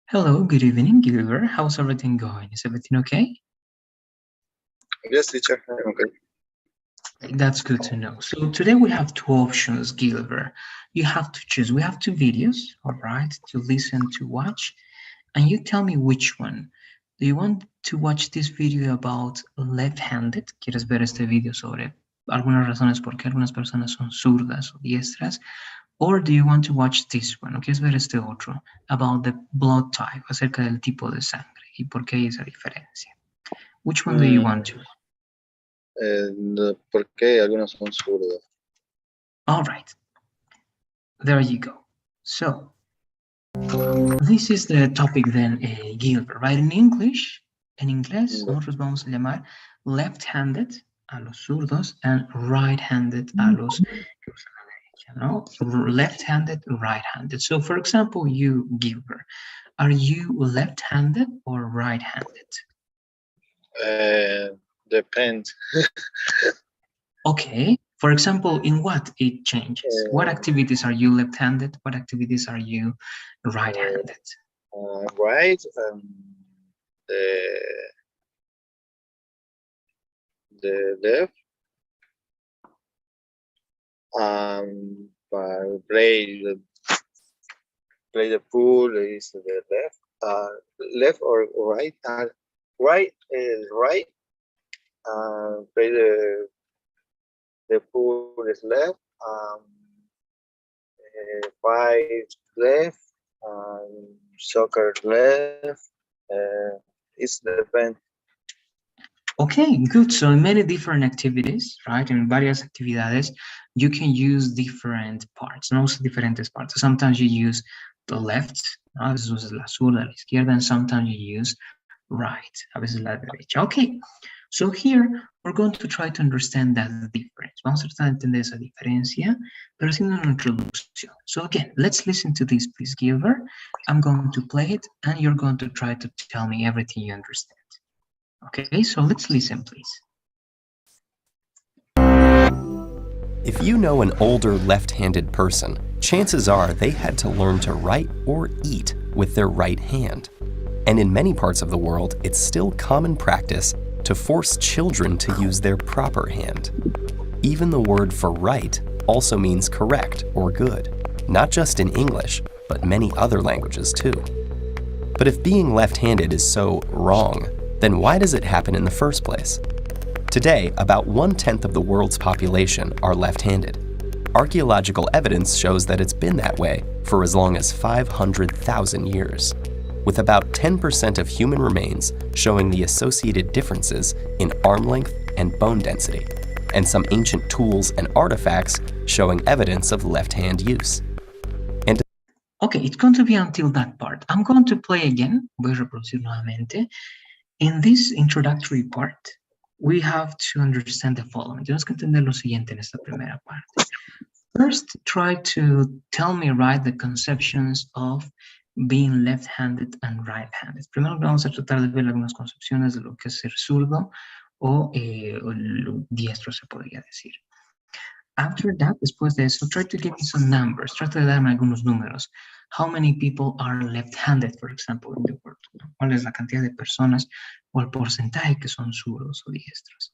Hello, good evening, Gilbert. How's everything going? Is everything okay? Yes, teacher, I'm okay. That's good to know. So today we have two options, Gilbert. You have to choose. We have two videos, all right, to listen, to watch, and you tell me which one. Do you want to watch this video about left-handed? ¿Quieres ver este video sobre algunas razones por qué algunas personas son zurdas o diestras? Or do you want to watch this one? ¿O quieres ver este otro? About the blood type, acerca del tipo de sangre y por qué hay esa diferencia. Which one do you want to? ¿Por qué algunos son zurdos? All right, there you go. So, this is the topic then, Gilbert, right? En inglés, nosotros vamos a llamar left-handed a los zurdos and right-handed a los que usan la derecha, ¿no? Left-handed, right-handed. So, for example, you, Gilbert, are you left-handed or right-handed? Depends. Okay. For example, in what it changes? What activities are you left-handed? What activities are you right-handed? Right. The left. Play the pool is the left. Left or right. Right is right. Play the pool is left. Fight left. Soccer left. It's depend. Okay, good. So in many different activities, right? In varias actividades, you can use different parts, no diferentes partes. Sometimes you use the left, a veces usas la zurda, la izquierda, and sometimes you use right, a veces la derecha. Okay, so here we're going to try to understand that difference. Vamos a tratar de entender esa diferencia, pero haciendo una introducción. So again, let's listen to this, please, Gilbert. I'm going to play it, and you're going to try to tell me everything you understand. Okay, so let's listen, please. If you know an older left-handed person, chances are they had to learn to write or eat with their right hand. And in many parts of the world, it's still common practice to force children to use their proper hand. Even the word for right also means correct or good, not just in English, but many other languages too. But if being left-handed is so wrong, then why does it happen in the first place? Today, about 1/10 of the world's population are left-handed. Archaeological evidence shows that it's been that way for as long as 500,000 years, with about 10% of human remains showing the associated differences in arm length and bone density, and some ancient tools and artifacts showing evidence of left-hand use. Okay, it's going to be until that part. I'm going to play again. Voy a reproducir nuevamente. In this introductory part, we have to understand the following. Tenemos que entender lo siguiente en esta primera parte. First, try to tell me, right, the conceptions of being left-handed and right-handed. Primero vamos a tratar de ver algunas concepciones de lo que es ser zurdo o diestro, se podría decir. After that, después de eso, try to give me some numbers. Trata de darme algunos números. How many people are left-handed, for example, in the world? ¿Cuál es la cantidad de personas o el porcentaje que son zurdos o diestros?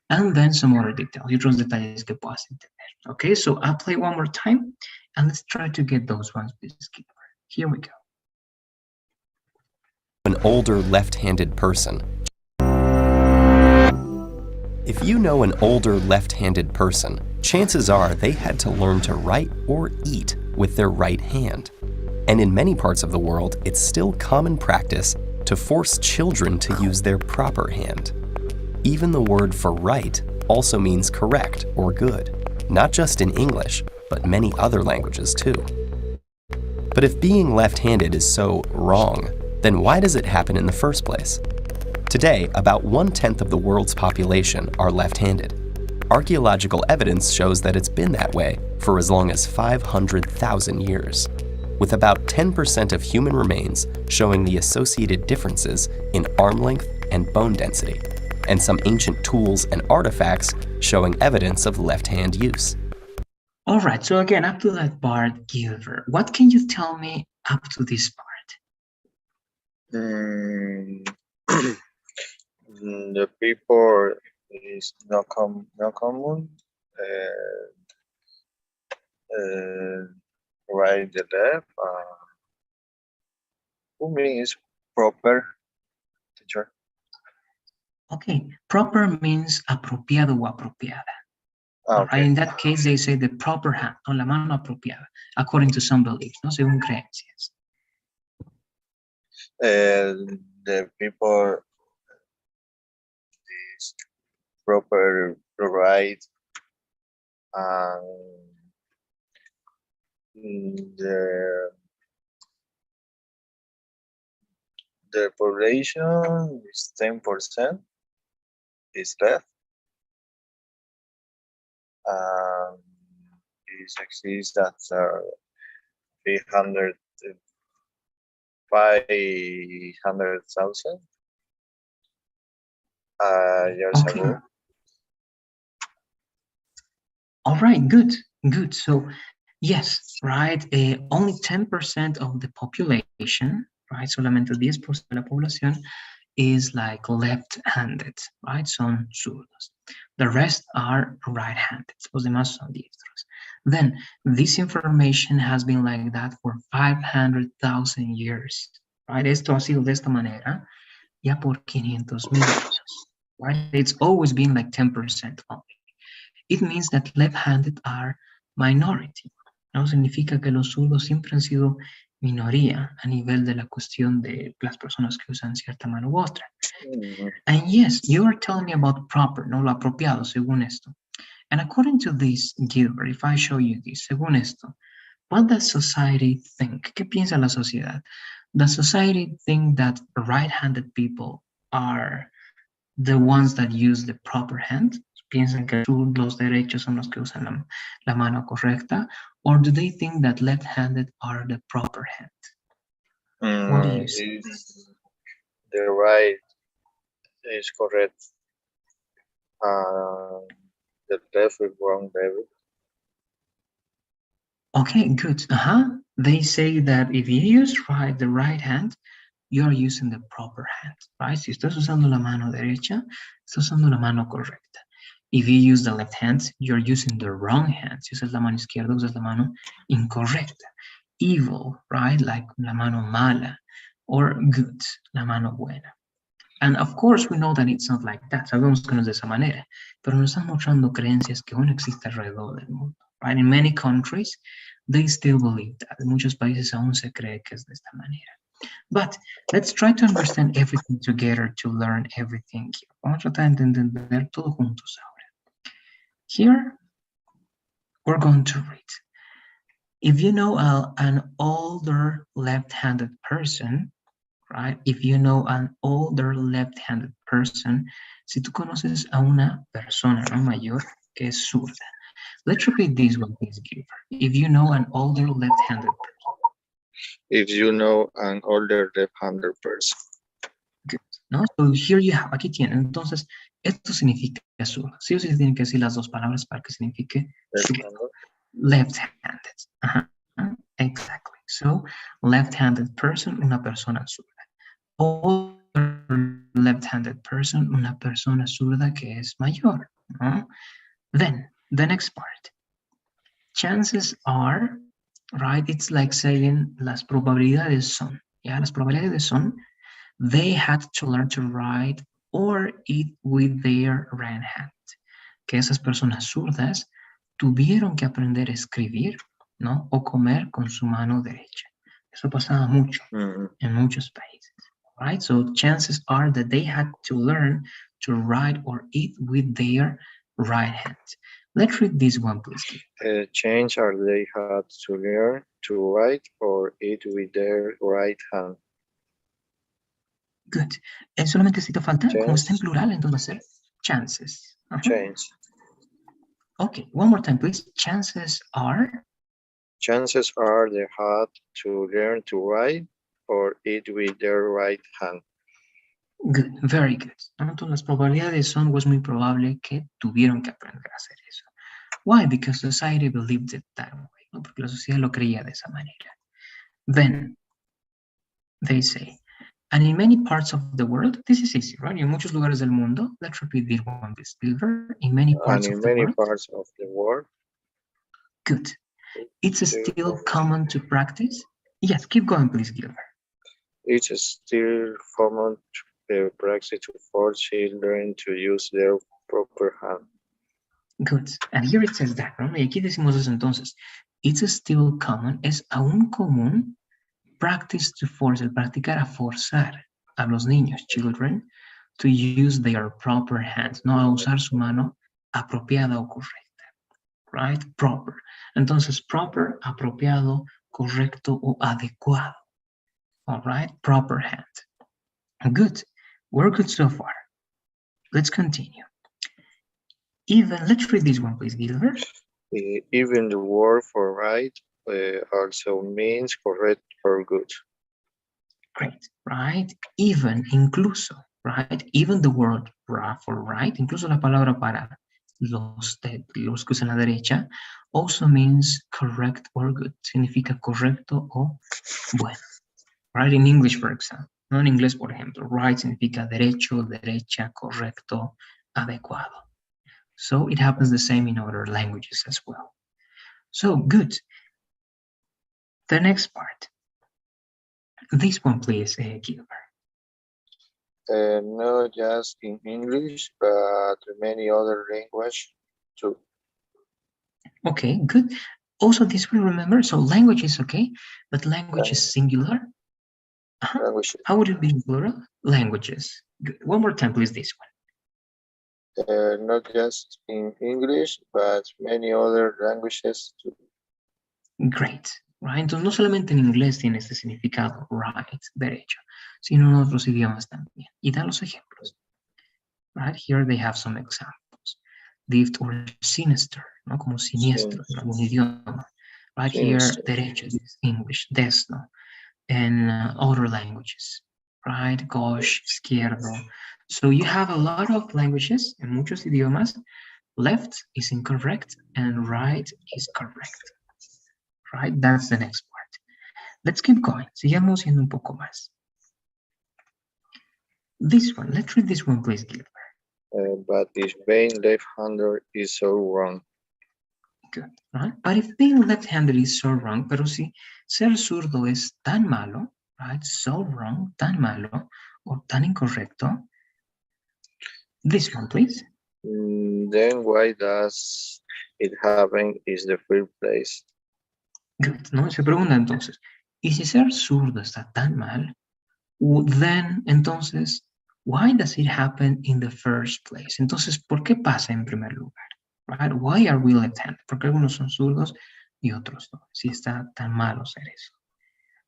And then some other details, y otros detalles que puedas entender. Okay, so I'll play one more time, and let's try to get those ones, please. Here we go. An older left-handed person. If you know an older left-handed person, chances are they had to learn to write or eat with their right hand. And in many parts of the world, it's still common practice to force children to use their proper hand. Even the word for right also means correct or good, not just in English, but many other languages too. But if being left-handed is so wrong, then why does it happen in the first place? Today, about 1/10 of the world's population are left-handed. Archaeological evidence shows that it's been that way for as long as 500,000 years, with about 10% of human remains showing the associated differences in arm length and bone density, and some ancient tools and artifacts showing evidence of left-hand use. All right, so again, up to that part, Gilbert, what can you tell me up to this part? Mm, the people is no common. Uh, right the left. Who means proper teacher? Okay, proper means apropiado o apropiada. All right, Okay. in that case, they say the proper hand, o la mano apropiada, according to some beliefs, no, según creencias. The people is proper right and the population is 10% is left. Um, it exists at 300, 500,000 years Okay. ago. All right, good, good. So yes, right, only 10% of the population, right, solamente 10% de la población is like left-handed, right, son zurdos. The rest are right-handed, los demás son diestros. Then this information has been like that for 500,000 years, right? Esto ha sido de esta manera ya por 500,000 años, right? It's always been like 10% only. It means that left-handed are minority, ¿no? Significa que los zurdos siempre han sido minoría a nivel de la cuestión de las personas que usan cierta mano u otra. And yes, you are telling me about proper, no lo apropiado, según esto. And according to this, Gilbert, if I show you this, según esto, what does society think? ¿Qué piensa la sociedad? Does society think that right-handed people are the ones that use the proper hand? ¿Piensan que los derechos son los que usan la mano correcta? Or do they think that left-handed are the proper hand? What do you say? The right is correct. The left is wrong, David. Okay, good. They say that if you use the right hand, you are using the proper hand, right? Si estás usando la mano derecha, estás usando la mano correcta. If you use the left hand, you're using the wrong hand. Si usas la mano izquierda, usas la mano incorrecta. Evil, right? Like la mano mala. Or good, la mano buena. And of course, we know that it's not like that. Sabemos que no es de esa manera. Pero nos están mostrando creencias que aún existen alrededor del mundo. Right? In many countries, they still believe that. En muchos países aún se cree que es de esta manera. But let's try to understand everything together to learn everything here. Vamos a tratar de entender todo juntos ahora. Here, we're going to read. If you know an older left-handed person, right? If you know an older left-handed person, si tú conoces a una persona, ¿no? Mayor que es zurda. Let's repeat this one, please, Gilbert. If you know an older left-handed person. If you know an older left-handed person. Good, ¿no? So here you have, aquí tienen. Entonces, esto significa zurdo. Sí o sí tienen que decir las dos palabras para que signifique zurdo. Left-handed. Exactly. So, left-handed person, una persona zurda. Older left-handed person, una persona zurda que es mayor, ¿no? Then, the next part. Chances are, right, it's like saying las probabilidades son, ¿ya? Las probabilidades son, they had to learn to write or eat with their right hand. Que esas personas zurdas tuvieron que aprender a escribir, ¿no? O comer con su mano derecha. Eso pasaba mucho en muchos países. Right? So chances are that they had to learn to write or eat with their right hand. Let's read this one, please. Change are they had to learn to write or eat with their right hand. Good. Solamente si te falta, como está en plural, entonces va a ser chances. Change. Okay, one more time, please. Chances are. Chances are they had to learn to write or eat with their right hand. Good, very good. Entonces las probabilidades son, es muy probable que tuvieron que aprender a hacer eso. Why? Because society believed it that way, ¿no? Porque la sociedad lo creía de esa manera. Then, they say, And in many parts of the world, this is easy, right? En muchos lugares del mundo, let's repeat this one, please, Silver. In many parts And of in the many world, parts of the world, good. It's still still common. common to practice. Yes, keep going, please, Gilbert. It's still common to practice to force children to use their proper hand. Good. And here it says that, ¿no? Y aquí decimos eso entonces. It's still common, es aún común, practice to force, el practicar a forzar a los niños, children, to use their proper hands, no a usar su mano apropiada o correcta, right? Proper. Entonces, proper, apropiado, correcto o adecuado, all right? Proper hand. Good. We're good so far. Let's continue. Even, let's read this one, please, Gilbert. Even the word for right also means correct or good. Great, right? Even, incluso, right? Even the word for right, incluso la palabra para los que usan la derecha, also means correct or good. Significa correcto o bueno. Right? In English, for example. No en inglés, por ejemplo. Right significa derecho, derecha, correcto, adecuado. So it happens the same in other languages as well. So good. The next part. This one, please, Gilbert. Not just in English, but many other languages too. Okay, good. Also, this one, remember, so language is okay, but language is singular. Language. How would it be in plural? Languages. Good. One more time, please, this one. Not just in English, but many other languages too. Great. Right? Entonces, no solamente en inglés tiene este significado, right, derecho, sino en otros idiomas también. Y da los ejemplos. Right? Here they have some examples. Dift or sinister, ¿no? Como siniestro en algún idioma. Right Sinister. here, derecho is English, destro, and other languages. Right? Gauche, izquierdo. So you have a lot of languages, en muchos idiomas. Left is incorrect and right is correct. Right? That's the next part. Let's keep going. Sigamos yendo un poco más. This one, let's read this one, please, Gilbert. But if being left-hander is so wrong. Good, right? But if being left-handed is so wrong, pero si ser zurdo es tan malo, right? So wrong, tan malo, or tan incorrecto. This one, please. Then why does it happen is the first place? Good, ¿no? Se pregunta entonces, ¿y si ser zurdo está tan mal? Then, entonces, why does it happen in the first place? Entonces, ¿por qué pasa en primer lugar? Right? Why are we left-handed? Porque algunos son zurdos y otros no. Si está tan malo ser eso.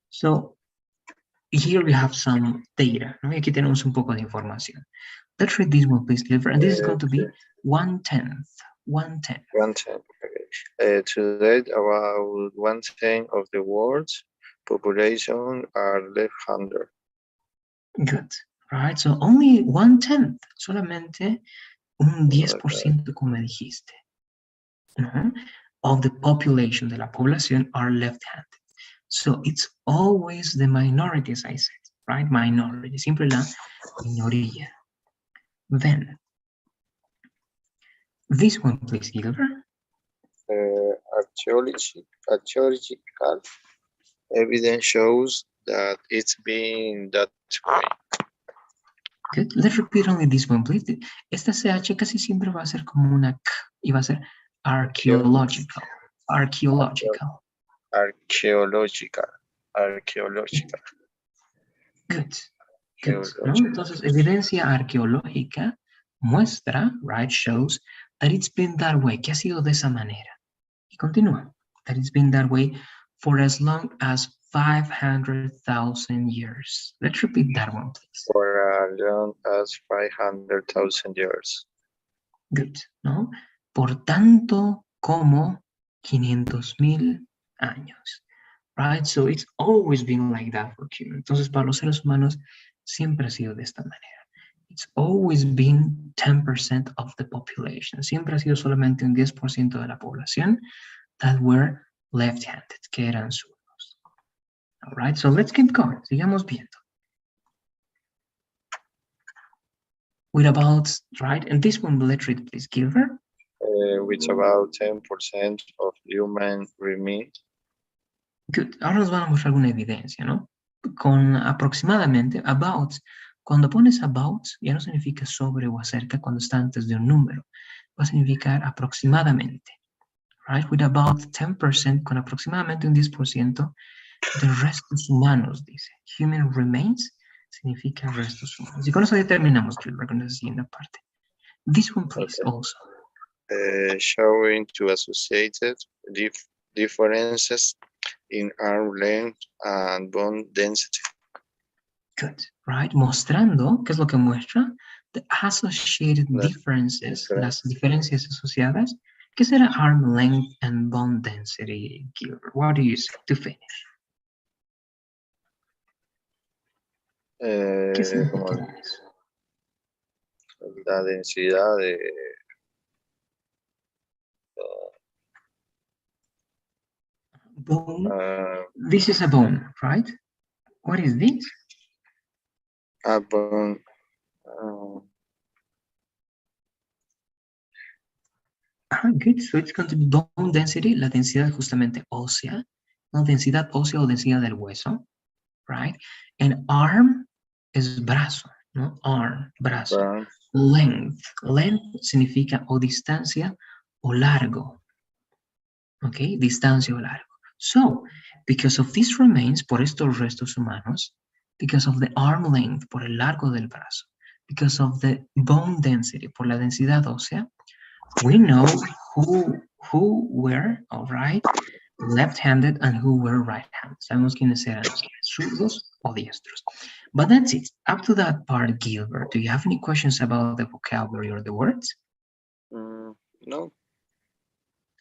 So, here we have some data, ¿no? Y aquí tenemos un poco de información. Let's read this one, please, Gilbert. And this is going to be 1/10. 1/10. 1/10. Okay. To date, about 1/10 of the world's population are left-hander. Good. Right? So only 1/10. Solamente un 10%, como dijiste. Of the population, de la población, are left-handed. So it's always the minority, as I said, right? Minority, siempre la minoría. Then, this one, please, Gilbert. Archaeological evidence shows that it's been that way. Good. Let's repeat only this one, please. Esta CH casi siempre va a ser como una K y va a ser archaeological. Archaeological. Archaeological. Good. Good. ¿No? Entonces, evidencia arqueológica muestra, right, shows that it's been that way, que ha sido de esa manera. Y continúa. That it's been that way for as long as 500,000 years. Let's repeat that one, please. For as long as 500,000 years. Good, ¿no? Por tanto como 500,000 años. Right? So it's always been like that for humans. Entonces, para los seres humanos, siempre ha sido de esta manera. It's always been 10% of the population. Siempre ha sido solamente un 10% de la población that were left-handed, que eran zurdos. All right, so let's keep going. Sigamos viendo. with about, right? And this one, let's read please, Gilbert. With about 10% of human remains. Good. Ahora nos van a mostrar alguna evidencia, ¿no? Con aproximadamente, about. Cuando pones about, ya no significa sobre o acerca cuando está antes de un número. Va a significar aproximadamente. Right? With about 10%, con aproximadamente un 10% de restos humanos, dice. Human remains significa restos humanos. Y con eso ya terminamos, Gilbert, con esa siguiente parte. This one, please, Okay. also. Showing to associated differences in arm length and bone density. Good, right? Mostrando, ¿qué es lo que muestra? The associated differences, las diferencias asociadas. ¿Qué será arm length and bone density, Gilbert? What do you say to finish? ¿Qué significa eso? La densidad de bone. This is a bone, right? What is this? a bone. Good. So it's going to be bone density, la densidad justamente ósea, no densidad ósea o densidad del hueso, right? And arm es brazo, ¿no? Arm, brazo. Burn. Length. Length significa o distancia o largo. Okay, distancia o largo. So, because of these remains, por estos restos humanos, because of the arm length, por el largo del brazo, because of the bone density, por la densidad ósea, we know who were, all right, left-handed and who were right-handed. Sabemos quiénes eran zurdos o diestros. But that's it. Up to that part, Gilbert, do you have any questions about the vocabulary or the words? No.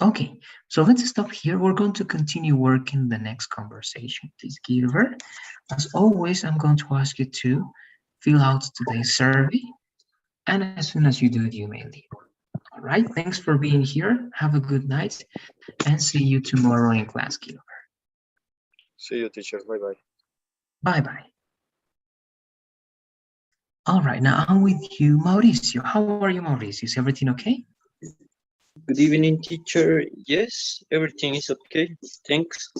Okay, so let's stop here. We're going to continue working the next conversation. Please, Gilbert. As always, I'm going to ask you to fill out today's survey. And as soon as you do it, you may leave. All right, thanks for being here. Have a good night and see you tomorrow in class, Gilbert. See you, teacher. Bye-bye. Bye-bye. All right, now I'm with you, Mauricio. How are you, Mauricio? Is everything okay? Good evening, teacher. Yes, everything is okay. Thanks.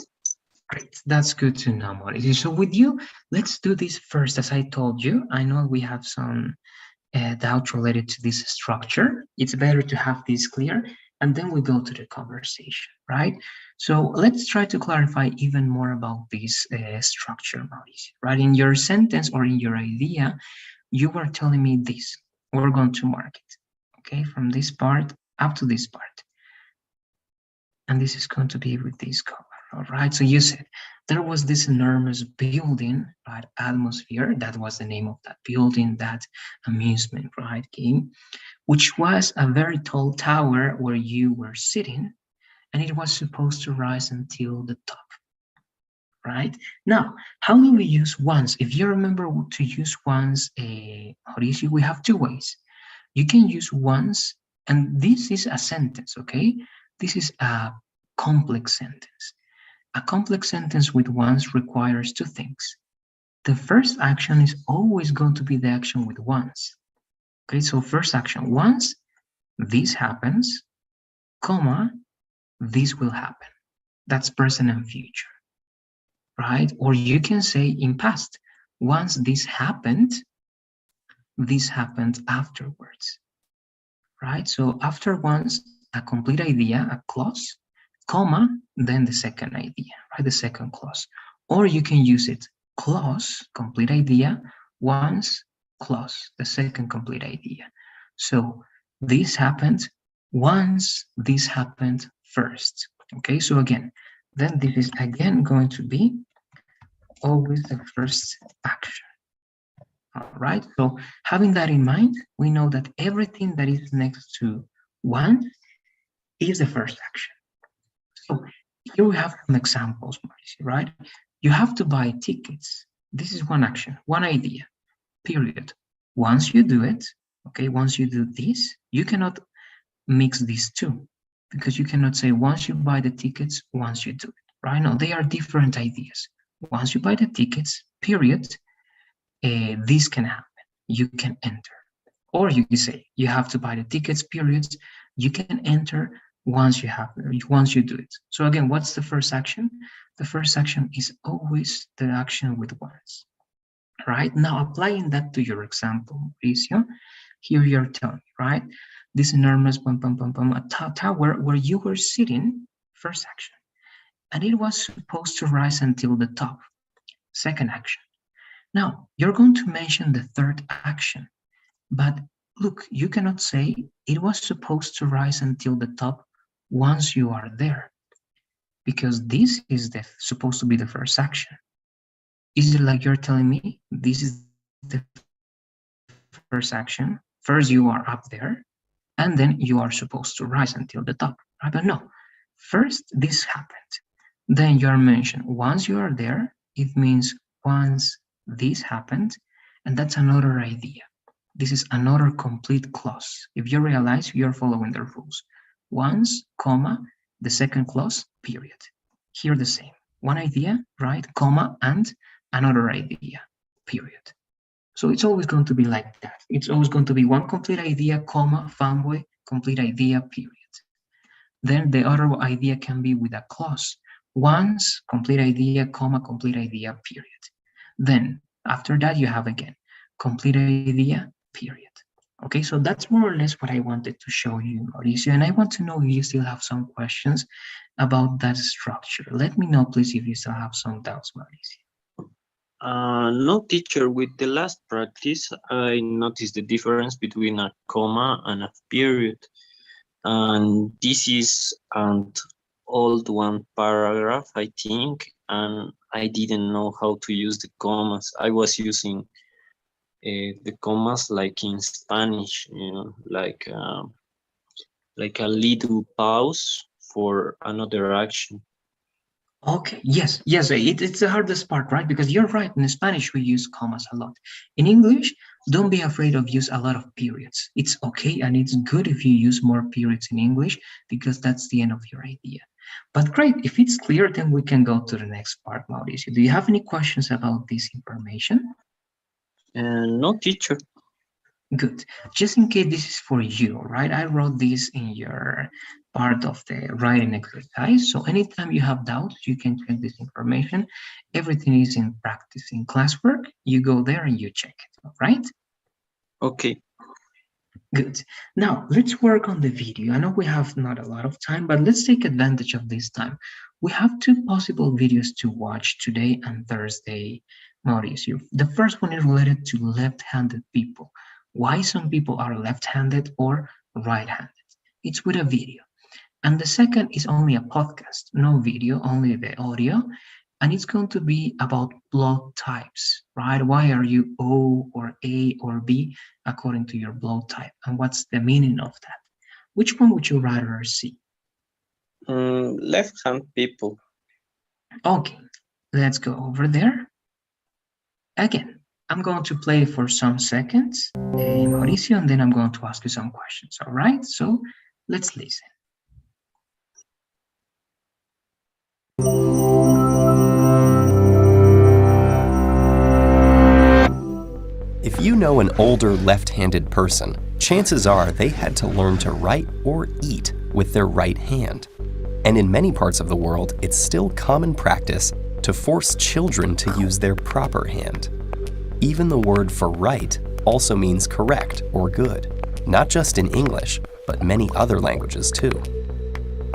Great, that's good to know, Mauricio. So with you, let's do this first. As I told you, I know we have some doubt related to this structure. It's better to have this clear, and then we go to the conversation, right? So let's try to clarify even more about this structure, Mauricio, right? In your sentence or in your idea, you were telling me this. We're going to mark it, okay? From this part up to this part. And this is going to be with this color, all right? So you said there was this enormous building, right? Atmosphere, that was the name of that building, that amusement, right, game, which was a very tall tower where you were sitting, and it was supposed to rise until the top, right? Now, how do we use once? If you remember to use once, Mauricio, we have two ways. You can use once, and this is a sentence, okay? This is a complex sentence. A complex sentence with once requires two things. The first action is always going to be the action with once. Okay, so first action, once this happens, comma, this will happen. That's present and future, right? Or you can say in past, once this happened afterwards, right? So after once, a complete idea, a clause, comma, then the second idea, right? The second clause. Or you can use it, clause, complete idea, once, clause, the second complete idea. So this happened once this happened first. Okay, so again, then this is again going to be always the first action. All right, so having that in mind, we know that everything that is next to one is the first action. So here we have some examples, Mauricio, right? You have to buy tickets. This is one action, one idea, period. Once you do it, okay, once you do this, you cannot mix these two, because you cannot say once you buy the tickets, once you do it, right? No, they are different ideas. Once you buy the tickets, period, this can happen. You can enter. Or you can say you have to buy the tickets periods. You can enter once you do it. So again, what's the first action? The first action is always the action with once. Right now, applying that to your example, Mauricio, here you're telling me, right? This enormous tower where you were sitting, first action, and it was supposed to rise until the top, second action. Now, you're going to mention the third action, but look, you cannot say it was supposed to rise until the top once you are there, because this is supposed to be the first action. Is it like you're telling me this is the first action? First, you are up there, and then you are supposed to rise until the top, right? But no, first this happened. Then you are mentioned once you are there, it means once this happened, and that's another idea. This is another complete clause. If you realize you're following the rules. Once, comma, the second clause, period. Here the same. One idea, right, comma, and another idea, period. So it's always going to be like that. It's always going to be one complete idea, comma, fanboy, complete idea, period. Then the other idea can be with a clause. Once, complete idea, comma, complete idea, period. Then after that, you have again, complete idea, period. Okay, so that's more or less what I wanted to show you, Mauricio. And I want to know if you still have some questions about that structure. Let me know, please, if you still have some doubts, Mauricio. No, teacher, with the last practice, I noticed the difference between a comma and a period. And this is an old one paragraph, I think, and I didn't know how to use the commas. I was using the commas like in Spanish, like a little pause for another action. Okay, yes, it's the hardest part, right? Because you're right, in Spanish we use commas a lot. In English, don't be afraid of use a lot of periods. It's okay, and it's good if you use more periods in English, because that's the end of your idea. But great, if it's clear, then we can go to the next part, Mauricio. Do you have any questions about this information? And no, teacher. Good. Just in case this is for you, right? I wrote this in your part of the writing exercise. So anytime you have doubts, you can check this information. Everything is in practice. In classwork, you go there and you check it, all right? Okay. Good. Now, let's work on the video. I know we have not a lot of time, but let's take advantage of this time. We have two possible videos to watch today and Thursday, Mauricio. The first one is related to left-handed people. Why some people are left-handed or right-handed. It's with a video. And the second is only a podcast, no video, only the audio. And it's going to be about blood types, right? Why are you O or A or B according to your blood type? And what's the meaning of that? Which one would you rather see? Left hand people. Okay, let's go over there. Again, I'm going to play for some seconds, Mauricio, and then I'm going to ask you some questions, all right? So let's listen. If you know an older left-handed person, chances are they had to learn to write or eat with their right hand. And in many parts of the world, it's still common practice to force children to use their proper hand. Even the word for right also means correct or good, not just in English, but many other languages too.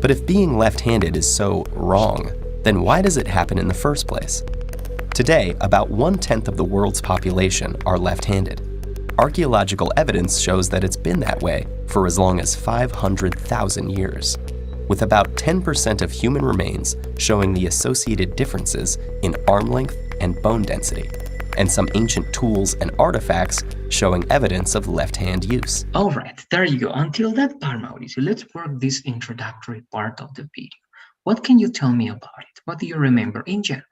But if being left-handed is so wrong, then why does it happen in the first place? Today, about 1/10 of the world's population are left-handed. Archaeological evidence shows that it's been that way for as long as 500,000 years, with about 10% of human remains showing the associated differences in arm length and bone density, and some ancient tools and artifacts showing evidence of left-hand use. All right, there you go. Until that part, Mauricio, let's work this introductory part of the video. What can you tell me about it? What do you remember in general?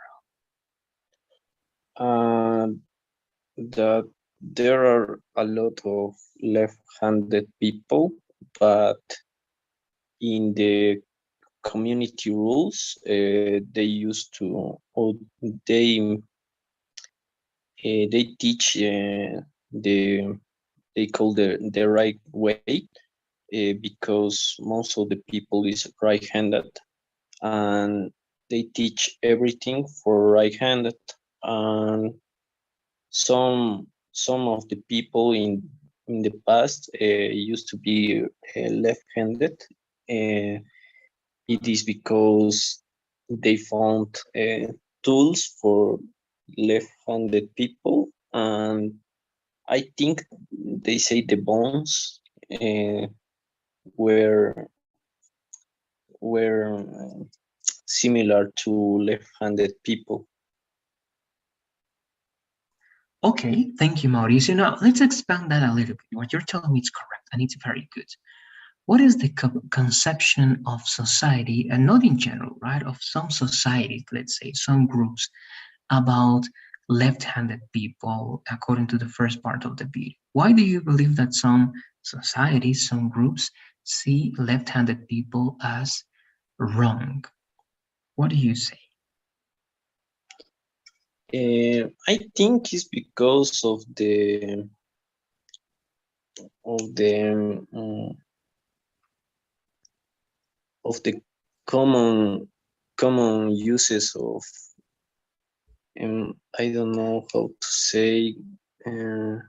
That there are a lot of left-handed people, but in the community rules, they used to, or they teach the they call the right way, because most of the people is right-handed, and they teach everything for right-handed, and some of the people in the past used to be left-handed. It is because they found tools for left-handed people, and I think they say the bones uh, were were similar to left-handed people. Okay, thank you, Mauricio. Now, let's expand that a little bit. What you're telling me is correct, and it's very good. What is the conception of society, and not in general, right, of some societies, let's say, some groups, about left-handed people, according to the first part of the video? Why do you believe that some societies, some groups, see left-handed people as wrong? What do you say? I think it's because of the of the common uses of, I don't know how to say, uh,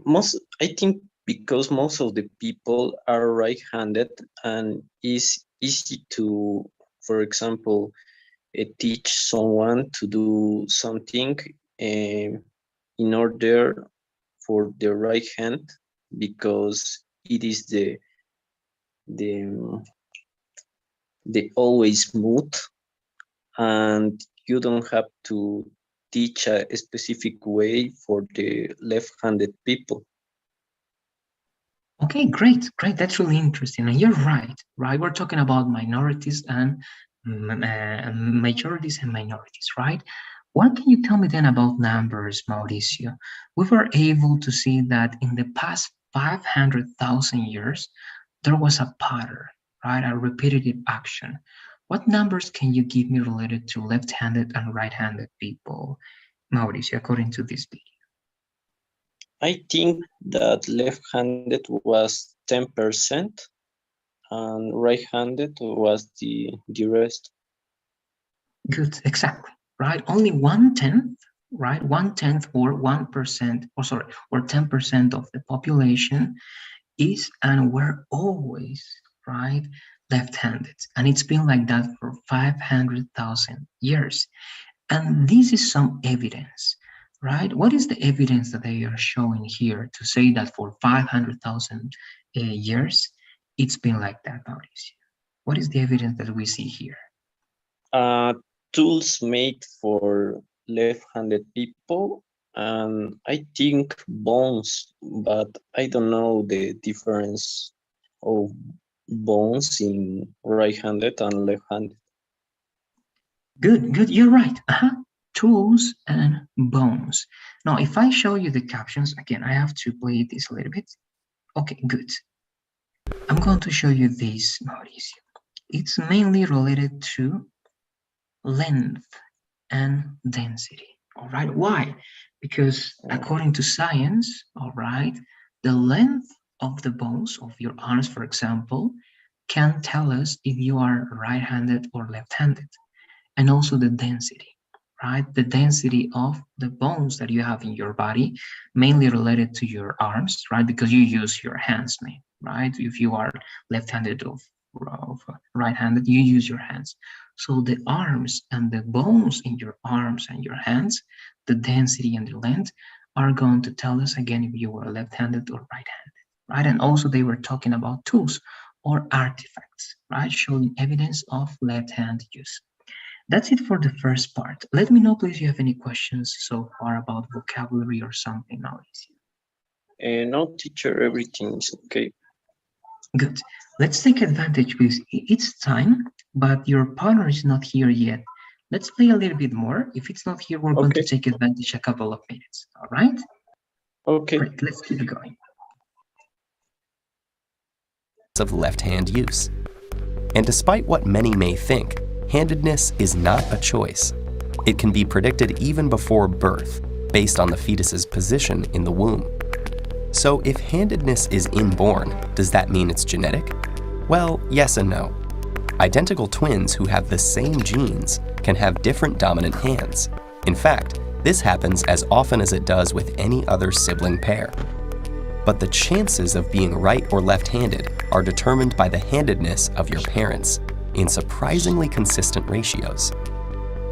most, I think because most of the people are right-handed, and it's easy to, for example, teach someone to do something in order for the right hand, because it is the the always smooth, and you don't have to teach a specific way for the left-handed people. Okay, great, great. That's really interesting. And you're right, right? We're talking about minorities and majorities and minorities, right? What can you tell me then about numbers, Mauricio? We were able to see that in the past 500,000 years, there was a pattern, right? A repetitive action. What numbers can you give me related to left-handed and right-handed people, Mauricio, according to this video? I think that left-handed was 10%, and right-handed was the rest. Good, exactly, right? Only 1/10, right? 1/10 or 1%, or sorry, or 10% of the population is and were always, right, left-handed. And it's been like that for 500,000 years. And this is some evidence, right? What is the evidence that they are showing here to say that for 500,000 years, it's been like that, Mauricio? What is the evidence that we see here? Tools made for left-handed people, and I think bones, but I don't know the difference of bones in right-handed and left-handed. Good, good, you're right. Tools and bones. Now, if I show you the captions, again, I have to play this a little bit. Okay, good. I'm going to show you this, Mauricio. It's mainly related to length and density. All right, why? Because according to science, all right, the length of the bones of your arms, for example, can tell us if you are right-handed or left-handed, and also the density, right? The density of the bones that you have in your body, mainly related to your arms, right? Because you use your hands, right? If you are left-handed or right-handed, you use your hands. So the arms and the bones in your arms and your hands, the density and the length are going to tell us again if you were left-handed or right-handed, right? And also they were talking about tools or artifacts, right? Showing evidence of left-hand use. That's it for the first part. Let me know, please, if you have any questions so far about vocabulary or something, Mauricio. No, teacher, everything is okay. Good. Let's take advantage because it's time, but your partner is not here yet. Let's play a little bit more. If it's not here, we're going to take advantage a couple of minutes. All right? Okay. Great. Let's keep going. Of left-hand use. And despite what many may think, handedness is not a choice. It can be predicted even before birth, based on the fetus's position in the womb. So if handedness is inborn, does that mean it's genetic? Well, yes and no. Identical twins who have the same genes can have different dominant hands. In fact, this happens as often as it does with any other sibling pair. But the chances of being right or left-handed are determined by the handedness of your parents in surprisingly consistent ratios.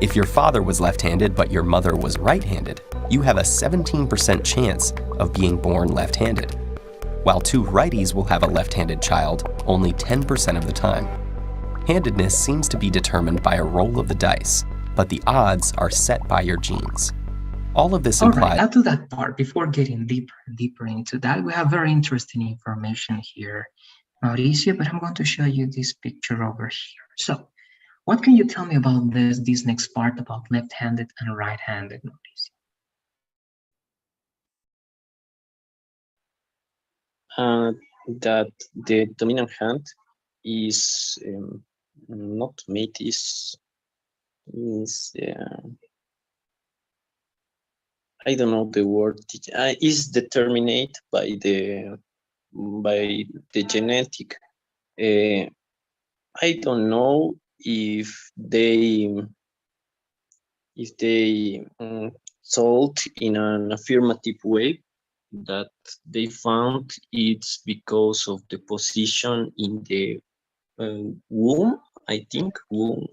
If your father was left-handed but your mother was right-handed, you have a 17% chance of being born left-handed, while two righties will have a left-handed child only 10% of the time. Handedness seems to be determined by a roll of the dice, but the odds are set by your genes. All of this All right, implies... now to that part, before getting deeper and deeper into that, we have very interesting information here, Mauricio, but I'm going to show you this picture over here. So, what can you tell me about this next part about left-handed and right-handed, Mauricio? That the dominant hand is not made, is I don't know the word, is determined by the genetic. I don't know if they sold in an affirmative way, that they found it's because of the position in the womb, I think, womb.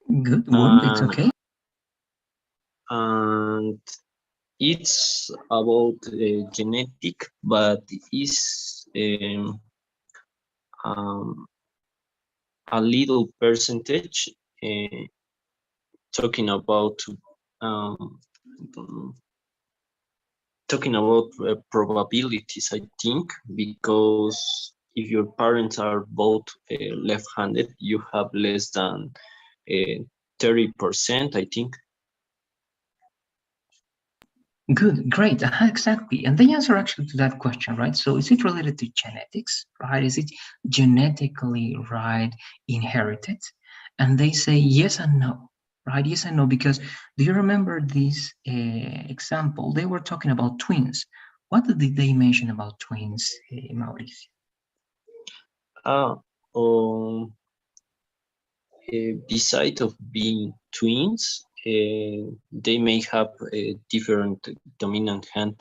Good, womb, it's okay. And it's about genetic, but is a little percentage, talking about probabilities, I think, because if your parents are both left-handed, you have less than 30%, I think. Good, great, exactly. And the answer actually to that question, right? So is it related to genetics, right? Is it genetically, right, inherited? And they say yes and no, right? Yes and no, because do you remember this example? They were talking about twins. What did they mention about twins, Mauricio? Beside of being twins, they may have a different dominant hand.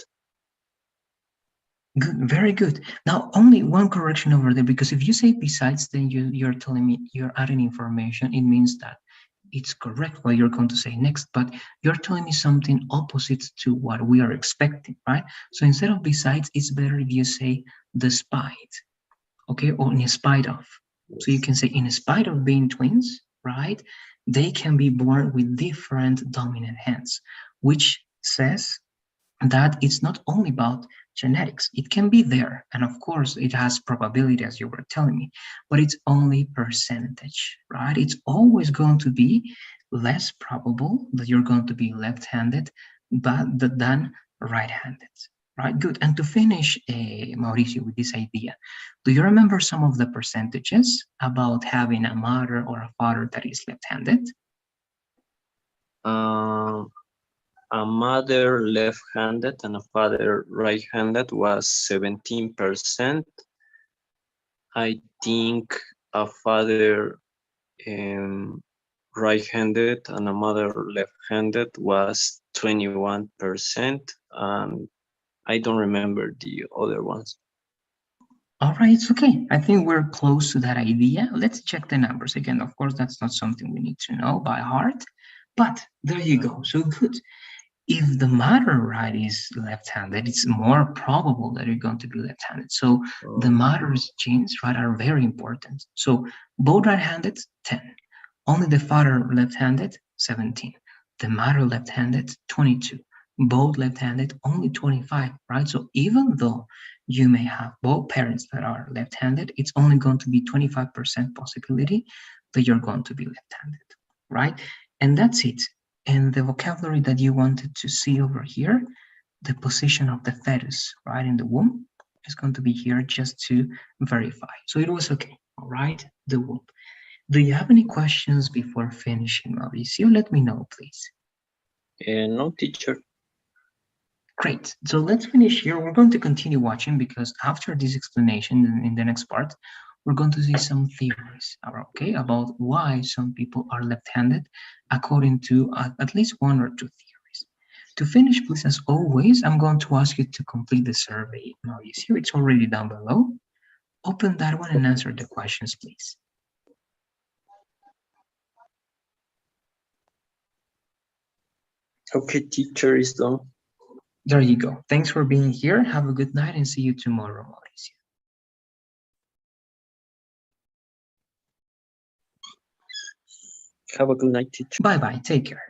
Good, very good. Now, only one correction over there, because if you say besides, then you're telling me you're adding information. It means that it's correct what you're going to say next, but you're telling me something opposite to what we are expecting, right? So instead of besides, it's better if you say despite, okay, or in spite of. So you can say in spite of being twins, right? They can be born with different dominant hands, which says that it's not only about genetics. It can be there, and of course it has probability, as you were telling me, but it's only percentage, right? It's always going to be less probable that you're going to be left-handed than right-handed, right? Good. And to finish, Mauricio, with this idea, do you remember some of the percentages about having a mother or a father that is left-handed? A mother left-handed and a father right-handed was 17%. I think a father right-handed and a mother left-handed was 21%, and I don't remember the other ones. All right, it's okay. I think we're close to that idea. Let's check the numbers again. Of course, that's not something we need to know by heart, but there you go. So good. If the mother, right, is left-handed, it's more probable that you're going to be left-handed. So the mother's genes, right, are very important. So both right-handed, 10. Only the father left-handed, 17. The mother left-handed, 22. Both left-handed, only 25, right? So even though you may have both parents that are left-handed, it's only going to be 25% possibility that you're going to be left-handed, right? And that's it. And the vocabulary that you wanted to see over here, the position of the fetus, right, in the womb, is going to be here just to verify. So it was okay, all right, the womb. Do you have any questions before finishing, Mauricio? Let me know, please. No, teacher. Great. So let's finish here. We're going to continue watching because after this explanation in the next part, we're going to see some theories, okay, about why some people are left-handed according to at least one or two theories. To finish, please, as always, I'm going to ask you to complete the survey. Now, you see it's already down below. Open that one and answer the questions, please. Okay, teacher is done. There you go. Thanks for being here. Have a good night and see you tomorrow, Mauricio. Have a good night, teacher. Bye-bye. Take care.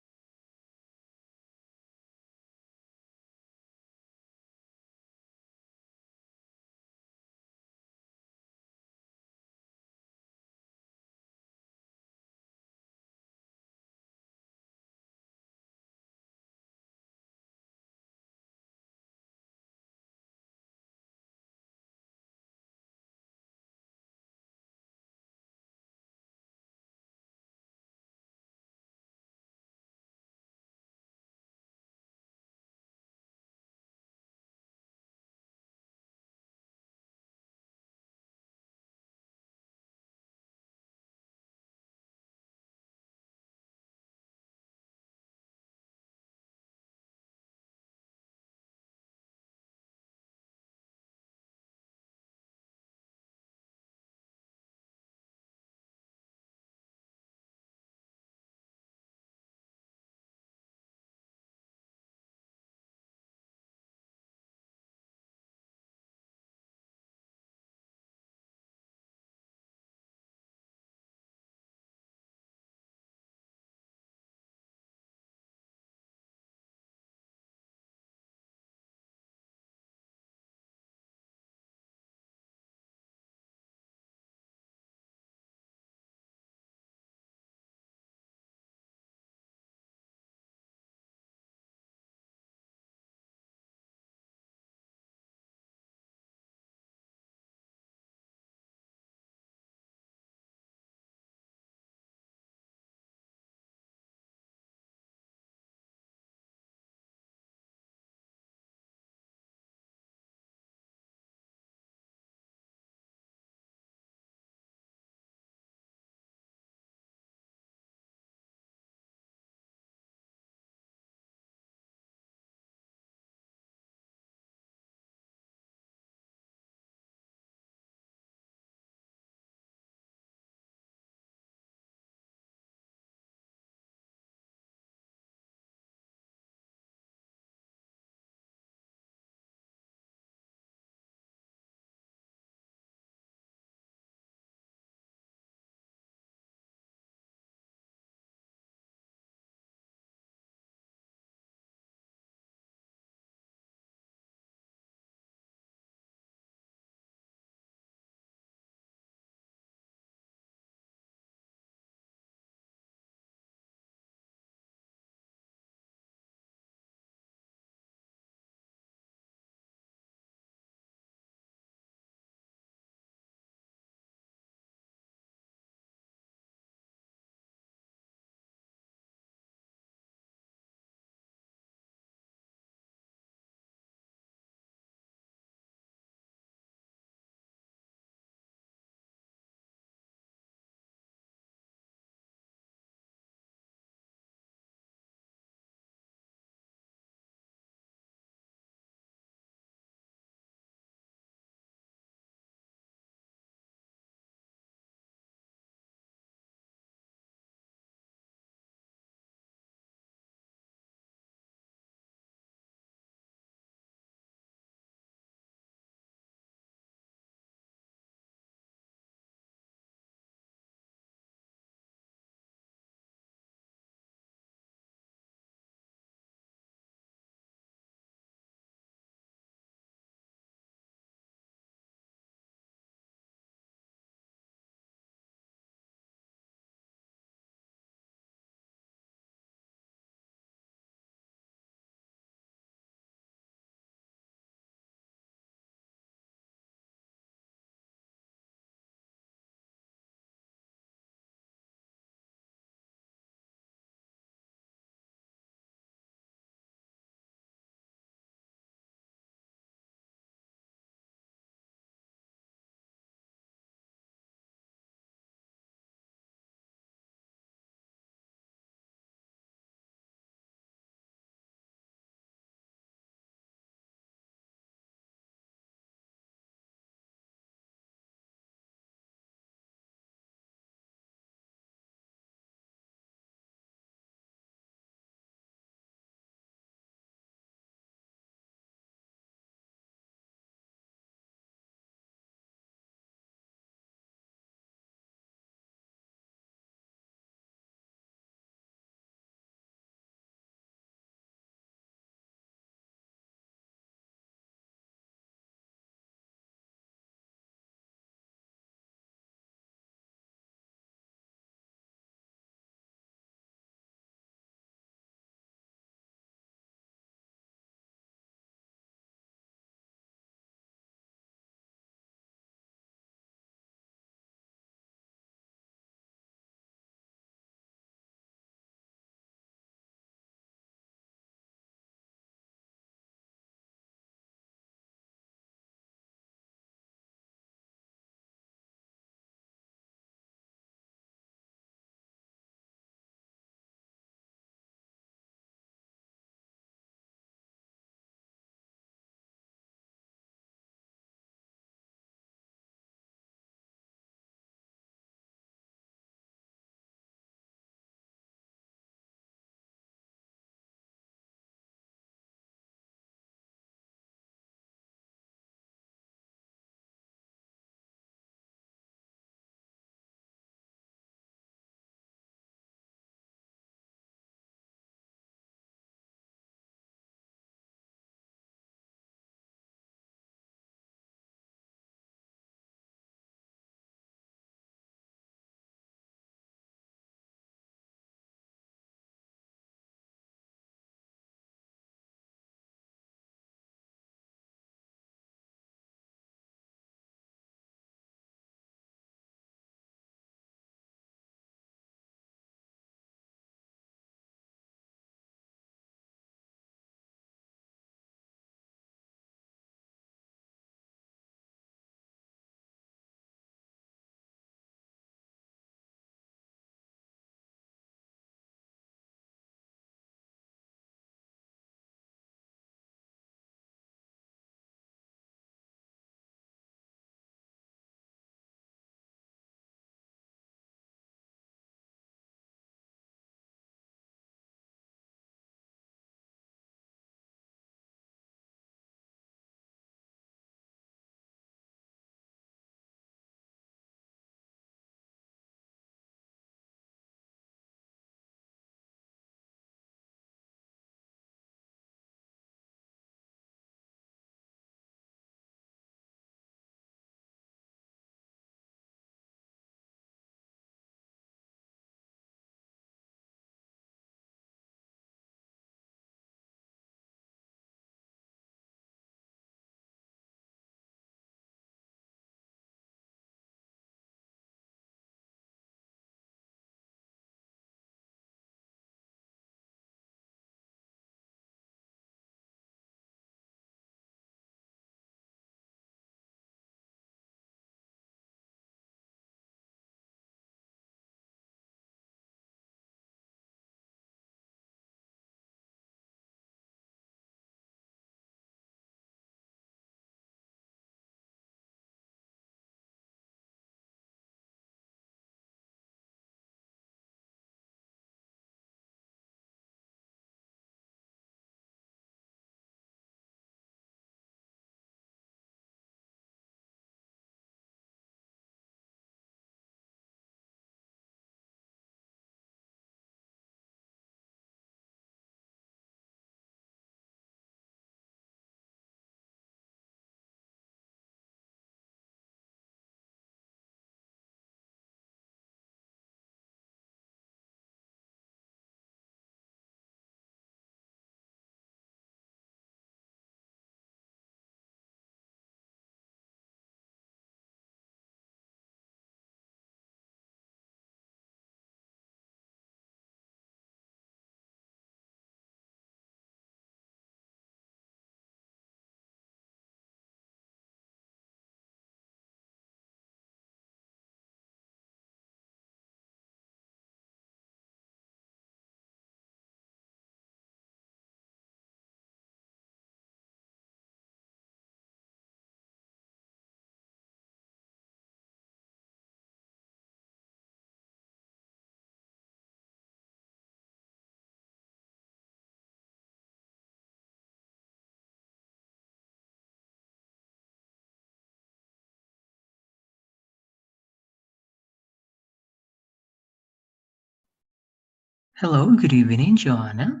Hello, good evening, Joanna.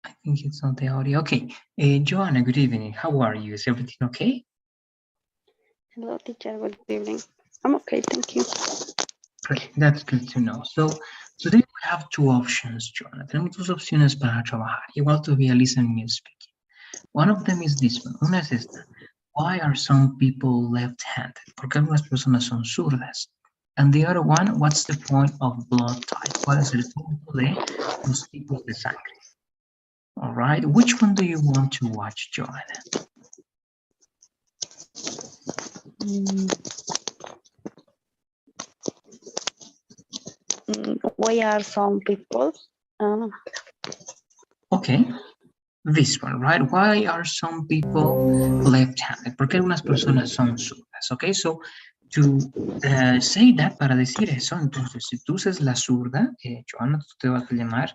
I think it's not the audio. Okay, Joanna, good evening. How are you? Is everything okay? Hello, teacher. Good evening. I'm okay, thank you. Great, that's good to know. So today we have two options, Joanna. Tenemos dos opciones para trabajar. Igual todavía listening and speaking. One of them is this one. Una es esta. Why are some people left-handed? ¿Por qué algunas personas son zurdas? And the other one, what's the point of blood type? ¿Cuál es el punto de los tipos de sangre? All right, which one do you want to watch, Joanna? Why are some people? Okay, this one, right? Why are some people left-handed? ¿Por qué algunas personas son zurdas? Okay, so to say that, para decir eso, entonces, si tú usas la zurda, Joanna, tú te vas a llamar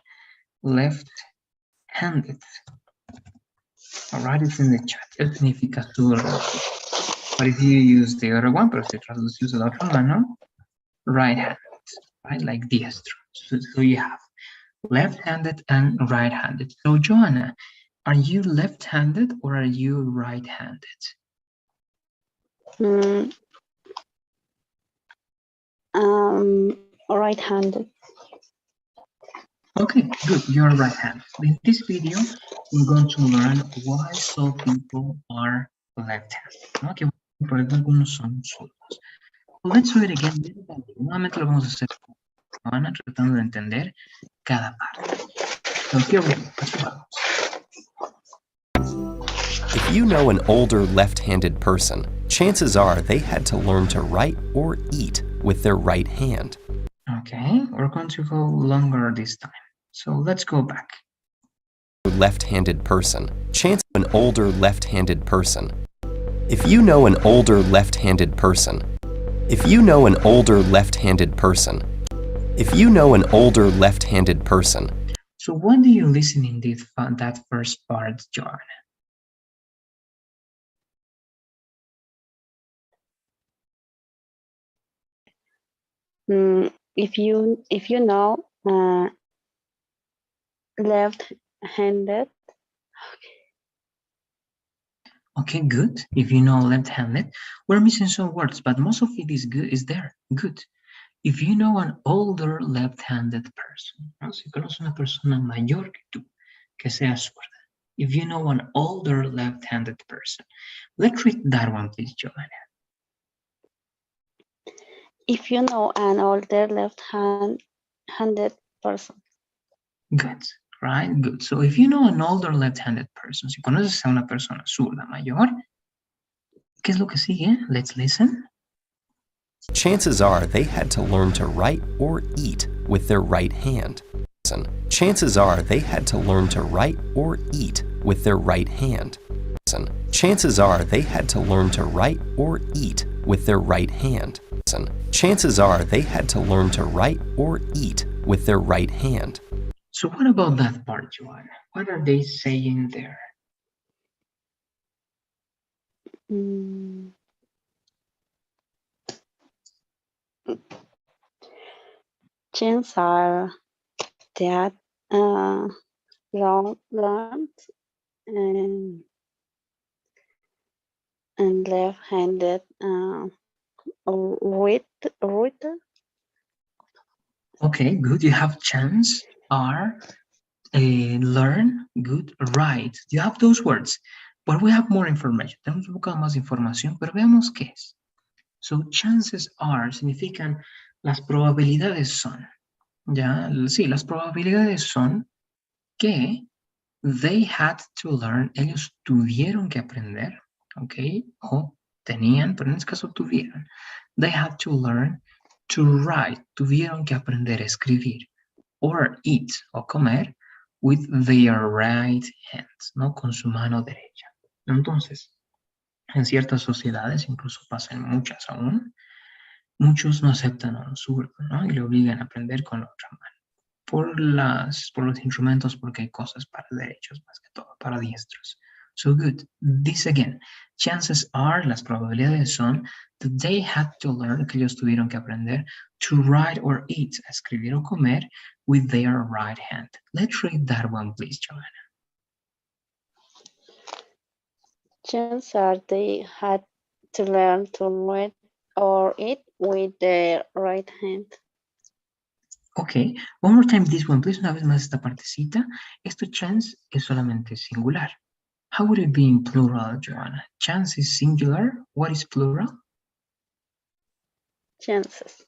left-handed. All right, it's in the chat. Eso significa zurda. But if you use the other one, pero si traduces la otra mano, right-handed, right? Like diestro. So you have left-handed and right-handed. So Joanna, are you left-handed or are you right-handed? Right-handed. Okay, good. You're right-handed. In this video, we're going to learn why some people are left-handed. Okay, por ejemplo, algunos son zurdos. Let's do it again. Nuevamente lo vamos a hacer con Joanna, tratando de entender cada parte. So here we go. Así vamos. If you know an older left-handed person, chances are they had to learn to write or eat with their right hand. Okay, we're going to go longer this time. So let's go back. Left-handed person. Chance of an older left-handed person. If you know an older left-handed person. If you know an older left-handed person. If you know an older left-handed person. So what do you listen in that first part, Joanna? If you know left-handed. Okay, good. If you know left-handed, we're missing some words, but most of it is good. Is there? Good. If you know an older left-handed person, ¿no? Si conoces una persona mayor que tú, que sea zurda. If you know an older left-handed person, let's read that one, please, Joanna. If you know an older left-handed person. Good, right? Good. So if you know an older left-handed person, si conoces a una persona zurda mayor, ¿qué es lo que sigue? Let's listen. Chances are they had to learn to write or eat with their right hand. Chances are they had to learn to write or eat with their right hand. Chances are they had to learn to write or eat with their right hand. Chances are they had to learn to write or eat with their right hand. So what about that part, Joanna? What are they saying there? Chances are that learned and left-handed reader. Okay, good. You have chance, are, learn, good, write. You have those words, but we have more information. Tenemos un poco más información, pero veamos qué es. So, chances are significan las probabilidades son. Ya, sí, las probabilidades son que they had to learn, ellos tuvieron que aprender, ok, o tenían, pero en este caso tuvieron. They had to learn to write, tuvieron que aprender a escribir, or eat, o comer, with their right hands, ¿no? Con su mano derecha. Entonces, en ciertas sociedades, incluso pasa en muchas aún, muchos no aceptan a un zurdo, ¿no? Y le obligan a aprender con la otra mano. Por los instrumentos, porque hay cosas para derechos más que todo, para diestros. So good. This again. Chances are, las probabilidades son, that they had to learn, que ellos tuvieron que aprender, to write or eat, escribir o comer, with their right hand. Let's read that one, please, Joanna. Chances are they had to learn to read or eat with their right hand. Ok, one more time this one, please. Una vez más esta partecita. Esto chance es solamente singular. How would it be in plural, Joanna? Chance is singular. What is plural? Chances.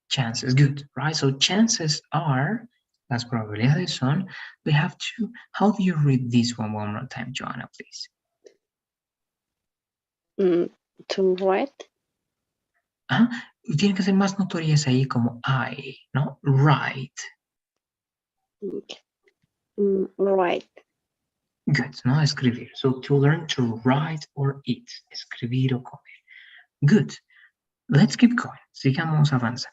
Chances, good, right? So chances are, las probabilidades son, we have to, how do you read this one more time, Joanna, please? To write. Tiene que ser más notorias ahí como I, ¿no? Right. Okay. Right. Good, ¿no? Escribir. So to learn to write or eat. Escribir o comer. Good. Let's keep going. Sigamos avanzando.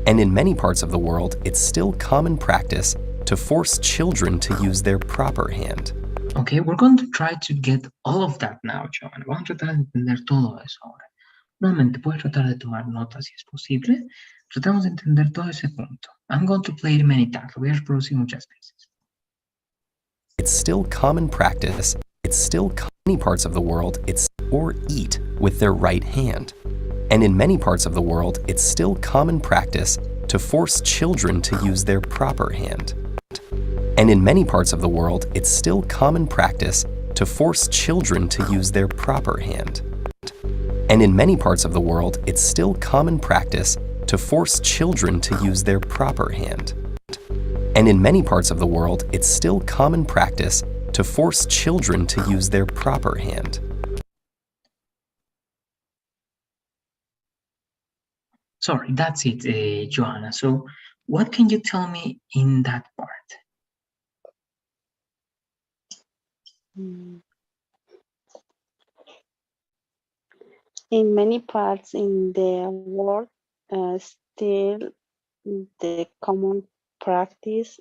And in many parts of the world, it's still common practice to force children to use their proper hand. Okay, we're going to try to get all of that now, Joanna. Vamos a tratar de entender todo eso ahora. Nuevamente, puedes tratar de tomar notas si es posible. Tratamos de entender todo ese punto. I'm going to play it many times. Lo voy a reproducir muchas veces. It's still common practice. It's still many parts of the world, it's or eat with their right hand. And in many parts of the world, it's still common practice to force children to use their proper hand. And in many parts of the world, it's still common practice to force children to use their proper hand. And in many parts of the world, it's still common practice to force children to use their proper hand. And in many parts of the world, it's still common practice to force children to use their proper hand. Sorry, that's it, Joanna. So what can you tell me in that part? In many parts in the world, still the common practice.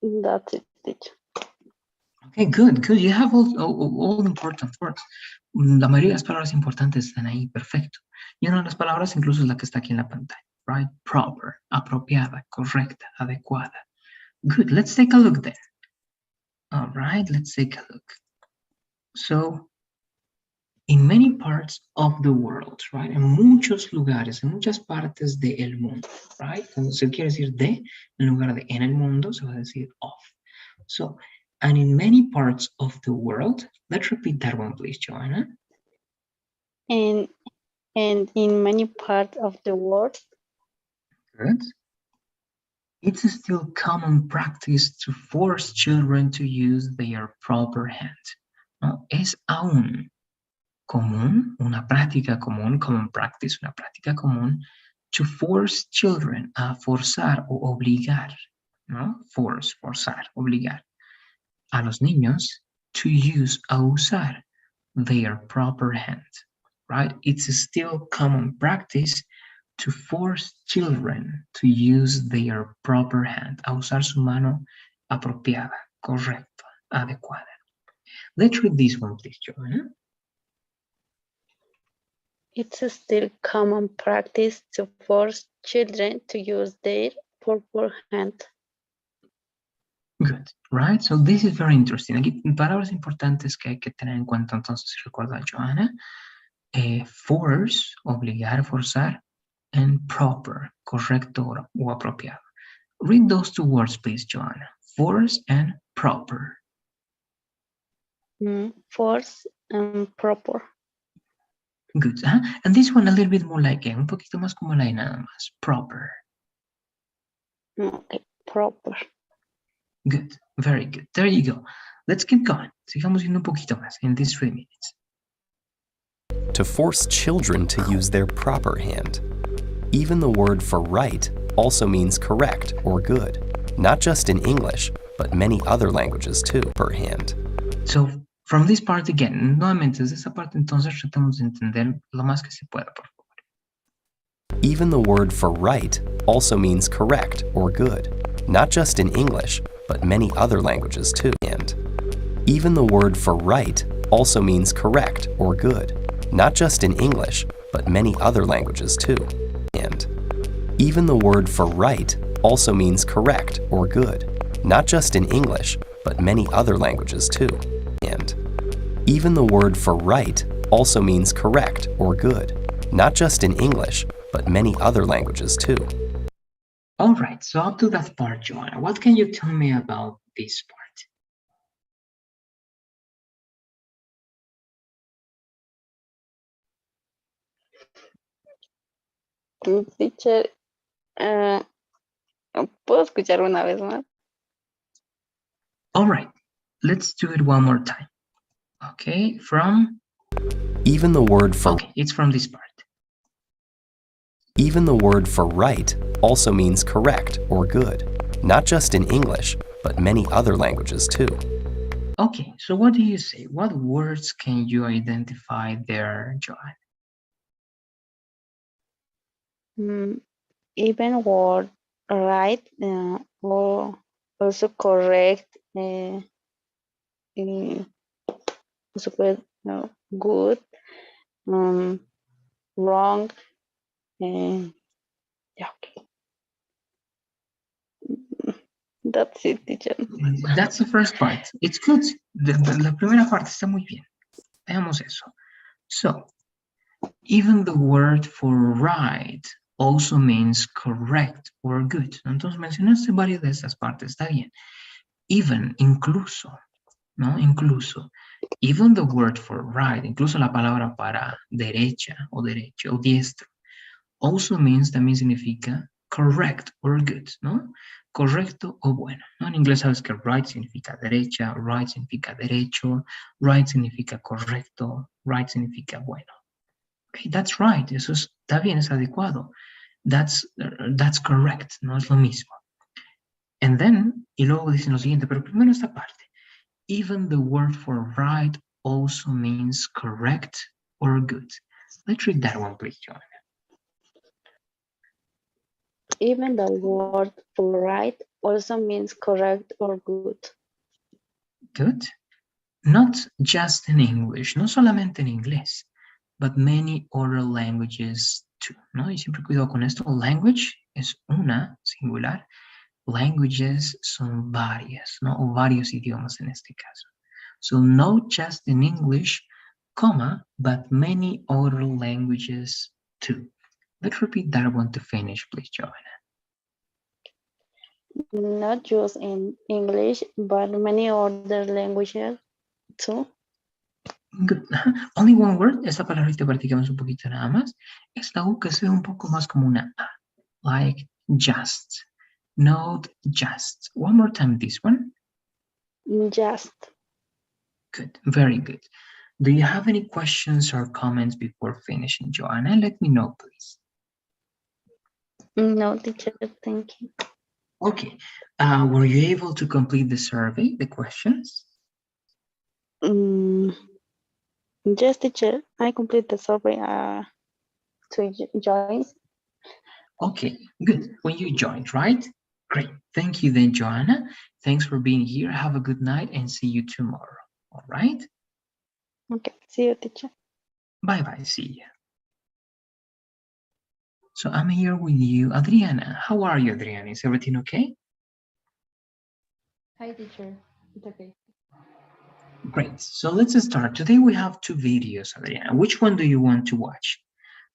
That's it, teacher. Okay, good, good. You have all important words. La mayoría de las palabras importantes están ahí, perfecto. Y una de las palabras incluso es la que está aquí en la pantalla, right? Proper, apropiada, correcta, adecuada. Good, let's take a look there. All right, let's take a look. So, in many parts of the world, right? En muchos lugares, en muchas partes del mundo, right? Cuando se quiere decir de, en lugar de en el mundo, se va a decir of. So, and in many parts of the world, let's repeat that one, please, Joanna. And in many parts of the world. Good. It's still common practice to force children to use their proper hand. ¿No? Es aún común, una práctica común, common practice, una práctica común, to force children, a forzar o obligar, ¿no? Force, forzar, obligar a los niños to use, a usar their proper hand, right? It's still common practice to force children to use their proper hand, a usar su mano apropiada, correcta, adecuada. Let's read this one, please, Joanna. It's still common practice to force children to use their proper hand. Good, right? So this is very interesting. Aquí palabras importantes que hay que tener en cuenta entonces, si recuerda Joanna. Force, obligar, forzar, and proper, correcto o apropiado. Read those two words, please, Joanna. Force and proper. Force and proper. Good. And this one a little bit more like, un poquito más como la y nada más. Proper. Okay, proper. Good. Very good. There you go. Let's keep going. Sigamos viendo un poquito más in these 3 minutes. To force children to use their proper hand. Even the word for right also means correct or good, not just in English, but many other languages too, per hand. So, from this part again, nuevamente desde esta parte entonces tratamos de entender lo más que se pueda, por favor. Even the word for right also means correct or good, not just in English, but many other languages too. And even the word for right also means correct or good, not just in English, but many other languages too. And even the word for right also means correct or good, not just in English, but many other languages too. And even the word for right also means correct or good, not just in English, but many other languages too. All right, so up to that part, Joanna, what can you tell me about this part? Teacher, ¿puedo escuchar una vez más? All right, let's do it one more time. Okay, from? Even the word for Okay, it's from this part. Even the word for right also means correct or good, not just in English, but many other languages too. Okay, so what do you say? What words can you identify there, Joanna? Even word right or also correct, also good, wrong, yeah, okay. That's it, teacher. That's the first part. It's good. La primera parte está muy bien. Veamos eso. So, even the word for right also means correct or good. Entonces mencionaste varias de estas partes, está bien. Even, incluso, ¿no? Incluso. Even the word for right, incluso la palabra para derecha o derecho o diestro, also means, también significa correct or good, ¿no? Correcto o bueno, ¿no? En inglés sabes que right significa derecha, right significa derecho, right significa correcto, right significa bueno. Okay, that's right, eso está bien, es adecuado. That's correct, no es lo mismo. And then, y luego dicen lo siguiente, pero primero esta parte. Even the word for right also means correct or good. Let's read that one, please, Joanna. Even the word for right also means correct or good. Good. Not just in English, no solamente en inglés, but many other languages too, ¿no? Y siempre cuidado con esto. Language es una, singular. Languages son varias, ¿no? O varios idiomas en este caso. So not just in English, comma, but many other languages too. Let's repeat that one to finish, please, Joanna. Not just in English, but many other languages too. Good. Only one word. Esta palabrita practicamos un poquito nada más. Esta U que sea un poco más como una A. Like just. Not just. One more time, this one. Just. Good. Very good. Do you have any questions or comments before finishing, Joanna? Let me know, please. No, teacher, thank you. Okay. Were you able to complete the survey, the questions? Yes, teacher, I complete the survey to join. Okay, good. When you joined, right? Great. Thank you then, Joanna. Thanks for being here. Have a good night and see you tomorrow. All right? Okay, see you, teacher. Bye-bye. See you. So I'm here with you, Adriana. How are you, Adriana? Is everything okay? Hi, teacher. It's okay. Great. So let's start. Today we have two videos, Adriana. Which one do you want to watch?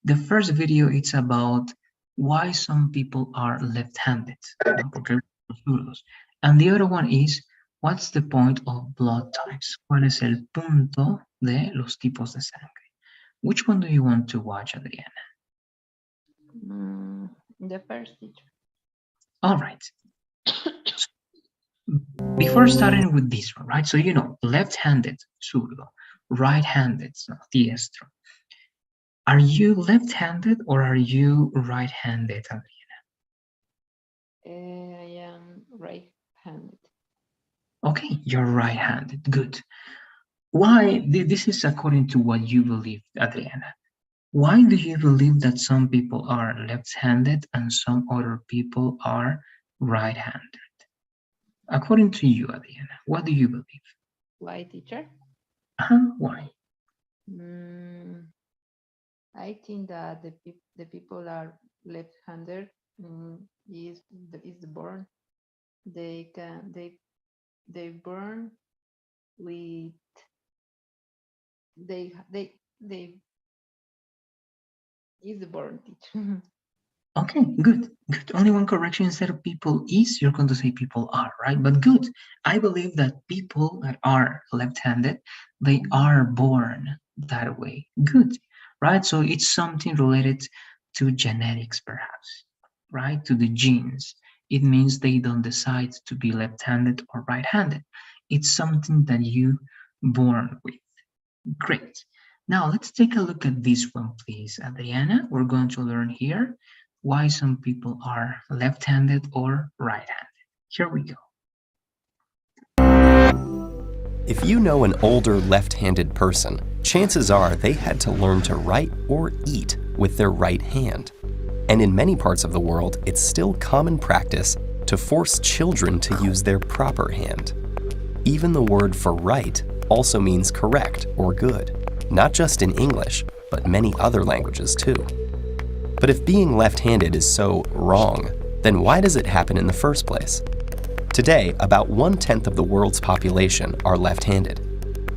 The first video, it's about why some people are left-handed. And the other one is, what's the point of blood types? ¿Cuál es el punto de los tipos de sangre? Which one do you want to watch, Adriana? The first, teacher. All right. Before starting with this one, right? So you know, left-handed, zurdo, right-handed, diestro. Are you left-handed or are you right-handed, Adriana? I am right-handed. Okay, you're right-handed. Good. Why? This is according to what you believe, Adriana. Why do you believe that some people are left-handed and some other people are right-handed? According to you, Adriana, what do you believe? Why, teacher? Why? Mm, I think that the people are left-handed. Is the born. They born with they is the born teacher. Okay, good, good. Only one correction instead of people is, you're going to say people are, right? But good. I believe that people that are left-handed, they are born that way. Good, right? So it's something related to genetics, perhaps, right? To the genes. It means they don't decide to be left-handed or right-handed. It's something that you born with. Great. Now let's take a look at this one, please, Adriana. We're going to learn here why some people are left-handed or right-handed. Here we go. If you know an older left-handed person, chances are they had to learn to write or eat with their right hand. And in many parts of the world, it's still common practice to force children to use their proper hand. Even the word for right also means correct or good, not just in English, but many other languages too. But if being left-handed is so wrong, then why does it happen in the first place? Today, about 1/10 of the world's population are left-handed.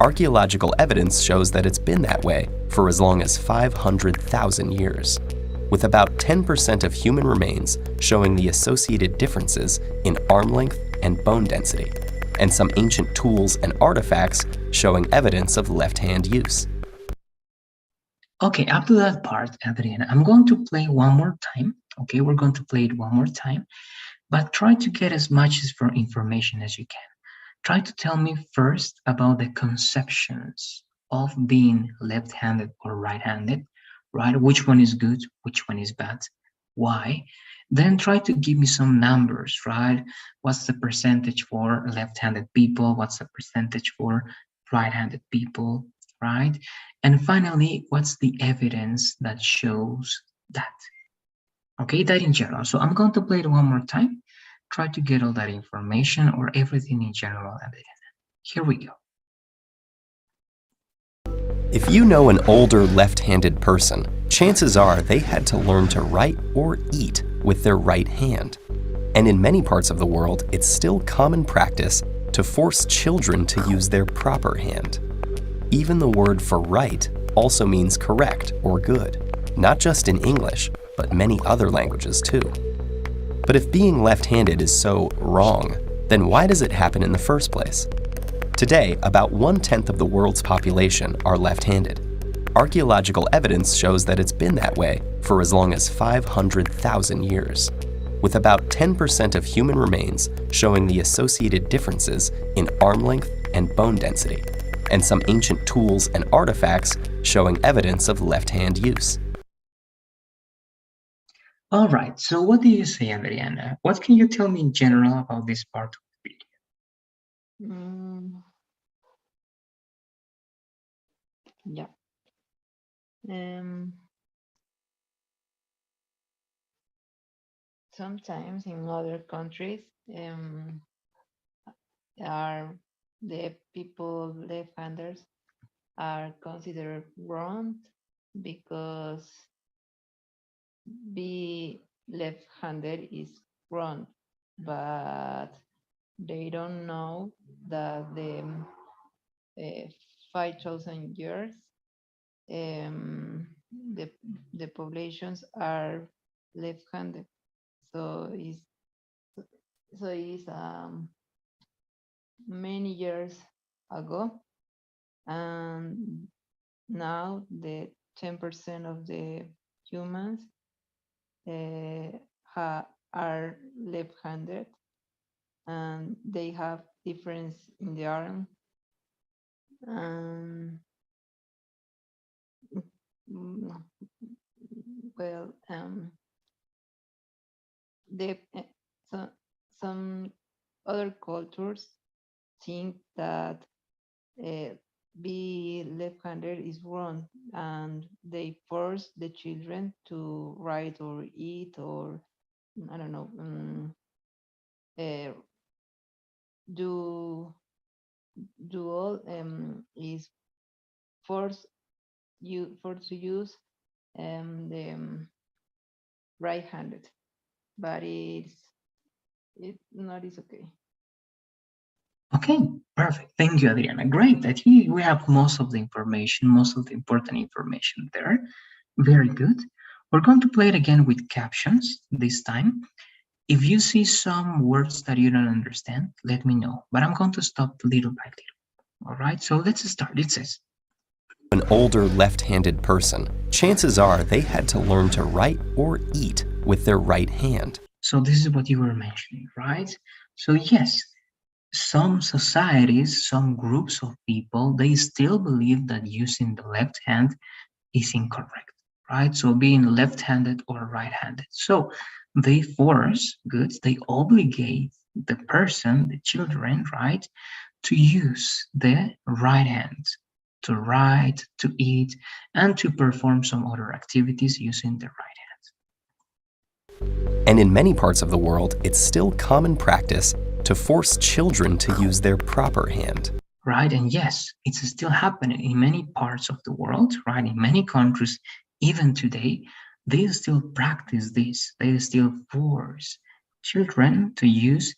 Archaeological evidence shows that it's been that way for as long as 500,000 years, with about 10% of human remains showing the associated differences in arm length and bone density, and some ancient tools and artifacts showing evidence of left-hand use. Okay, up to that part, Adriana, I'm going to play one more time. Okay, we're going to play it one more time, but try to get as much information as you can. Try to tell me first about the conceptions of being left-handed or right-handed, right? Which one is good, which one is bad, why? Then try to give me some numbers, right? What's the percentage for left-handed people? What's the percentage for right-handed people, right? And finally, what's the evidence that shows that? Okay, that in general. So I'm going to play it one more time. Try to get all that information or everything in general. Here we go. If you know an older left-handed person, chances are they had to learn to write or eat with their right hand. And in many parts of the world, it's still common practice to force children to use their proper hand. Even the word for right also means correct or good, not just in English, but many other languages too. But if being left-handed is so wrong, then why does it happen in the first place? Today, about 1/10 of the world's population are left-handed. Archaeological evidence shows that it's been that way for as long as 500,000 years, with about 10% of human remains showing the associated differences in arm length and bone density, and some ancient tools and artifacts showing evidence of left-hand use. All right, so what do you say, Adriana? What can you tell me in general about this part of the video? Yeah. Sometimes in other countries, are the people left-handers are considered wrong because be left-handed is wrong, but they don't know that the 5,000 years the the populations are left-handed, so it's many years ago, and now the 10% of the humans are left-handed, and they have difference in the arm. Mm, well, the so, some other cultures think that be left-handed is wrong, and they force the children to write or eat or I don't know, do all is force to use the right-handed, but it not is okay. Okay, perfect. Thank you, Adriana. Great. I think we have most of the information, most of the important information there. Very good. We're going to play it again with captions this time. If you see some words that you don't understand, let me know. But I'm going to stop little by little. All right, so let's start. It says, An older left-handed person, chances are they had to learn to write or eat with their right hand. so this is what you were mentioning, right? So yes, some societies, some groups of people, they still believe that using the left hand is incorrect, right? So being left-handed or right-handed. So they force, they obligate the person, the children, right, to use the right hand to write, to eat, and to perform some other activities using the right hand. And in many parts of the world, it's still common practice to force children to use their proper hand. Right, and yes, it's still happening in many parts of the world, right? In many countries, even today, they still practice this. They still force children to use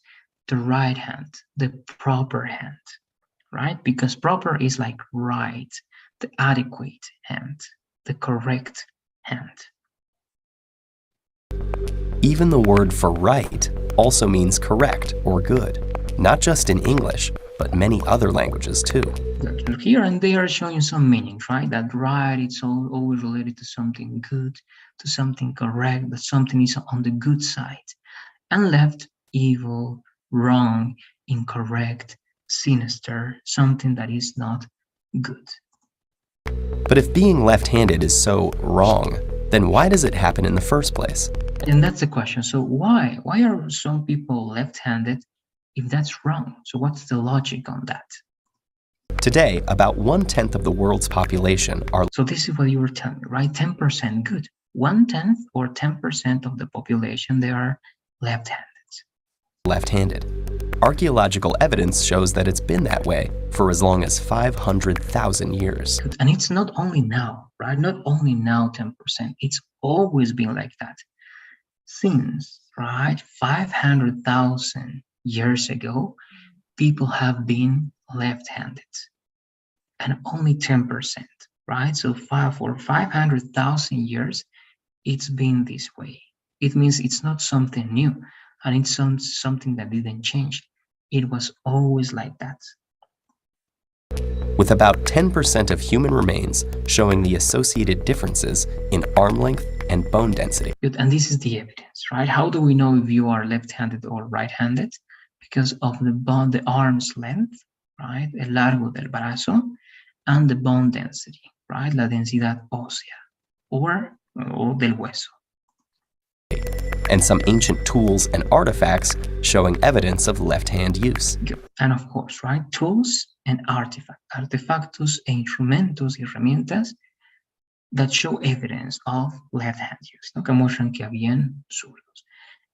the right hand, the proper hand, right? Because proper is like right, the adequate hand, the correct hand. Even the word for right also means correct or good, not just in English, but many other languages too. Look here, and they are showing some meanings, right? That right, it's always related to something good, to something correct, that something is on the good side. And left, evil, wrong, incorrect, sinister, something that is not good. But if being left-handed is so wrong, then why does it happen in the first place? And that's the question. So why? Why are some people left-handed if that's wrong? So what's the logic on that? Today, about 1/10 of the world's population are. So this is what you were telling me, right? 10% good. 1/10 or 10% of the population, they are left-handed. Archaeological evidence shows that it's been that way for as long as 500,000 years. And it's not only now, right? Not only now 10%. It's always been like that. Since, right, 500,000 years ago, people have been left-handed. And only 10%, right? So for 500,000 years, it's been this way. It means it's not something new, and it's something that didn't change. It was always like that. With about 10% of human remains showing the associated differences in arm length and bone density. Good, and this is the evidence, right? How do we know if you are left-handed or right-handed? Because of the arm's length, right? El largo del brazo, and the bone density, right? La densidad ósea, or del hueso. And some ancient tools and artifacts showing evidence of left-hand use. Good. And of course, right? Tools and artifacts. Artefactos e instrumentos, herramientas that show evidence of left-hand use, ¿no? Que muestran que habían zurdos.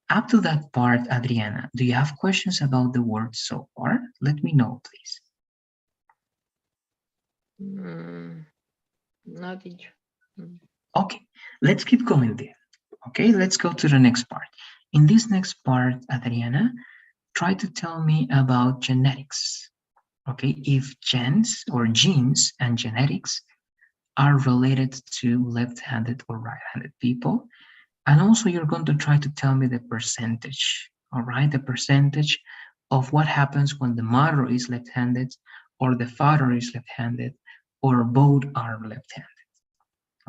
Up to that part, Adriana, do you have questions about the word so far? Let me know, please. No, teacher. Okay, let's keep going there. Okay, let's go to the next part. In this next part, Adriana, try to tell me about genetics. Okay, if genes and genetics are related to left-handed or right-handed people. And also you're going to try to tell me the percentage, all right? The percentage of what happens when the mother is left-handed or the father is left-handed or both are left-handed.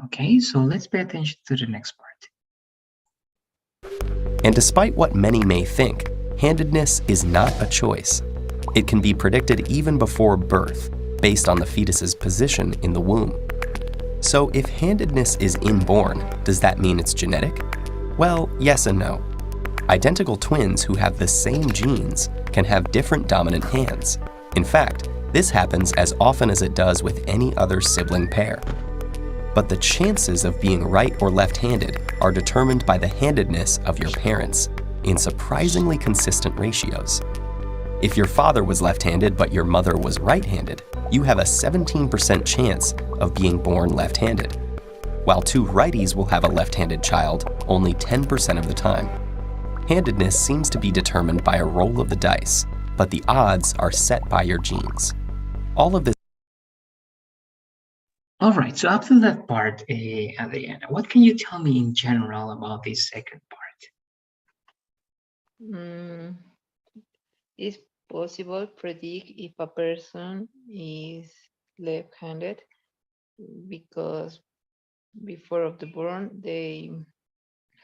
Okay, so let's pay attention to the next part. And despite what many may think, handedness is not a choice. It can be predicted even before birth, based on the fetus's position in the womb. So if handedness is inborn, does that mean it's genetic? Well, yes and no. Identical twins who have the same genes can have different dominant hands. In fact, this happens as often as it does with any other sibling pair. But the chances of being right or left-handed are determined by the handedness of your parents in surprisingly consistent ratios. If your father was left-handed but your mother was right-handed, you have a 17% chance of being born left-handed. While two righties will have a left-handed child only 10% of the time. Handedness seems to be determined by a roll of the dice, but the odds are set by your genes. All of this. All right, so up to that part, Adriana, what can you tell me in general about this second part? It's possible predict if a person is left-handed because before of the born they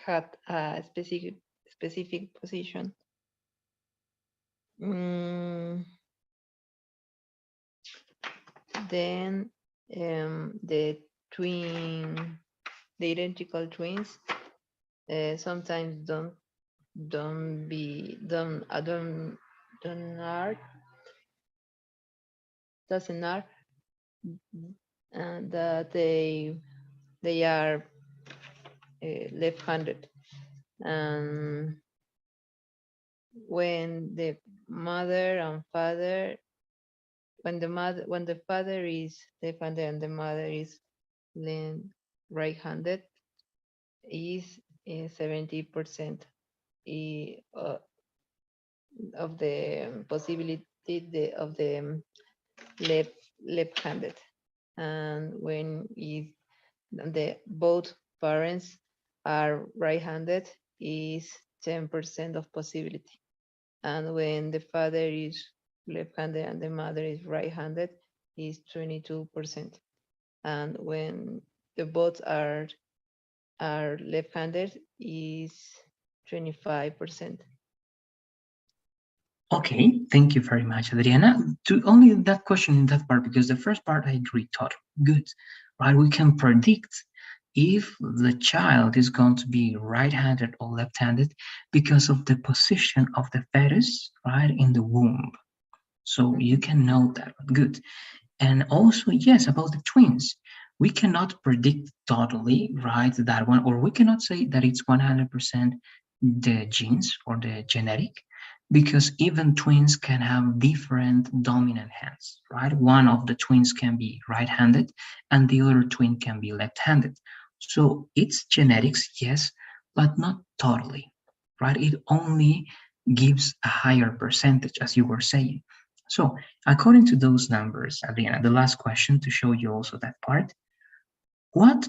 had a specific position. Then the identical twins sometimes don't doesn't are and that they are left-handed, and when the mother and father when the father is left-handed and the mother is right-handed is 70% of the possibility of the left-handed, and when the both parents are right-handed is 10% of possibility, and when the father is left-handed and the mother is right-handed is 22%, and when the both are left-handed is 25%. Okay, thank you very much, Adriana. To only that question in that part, because the first part I agree, totally good, right? We can predict if the child is going to be right-handed or left-handed because of the position of the fetus, right, in the womb. So you can know that, good. And also, yes, about the twins, we cannot predict totally, right, that one, or we cannot say that it's 100% the genes or the genetic, because even twins can have different dominant hands, right? One of the twins can be right-handed and the other twin can be left-handed. So it's genetics, yes, but not totally, right? It only gives a higher percentage, as you were saying. So according to those numbers, Adriana, the last question to show you also that part, what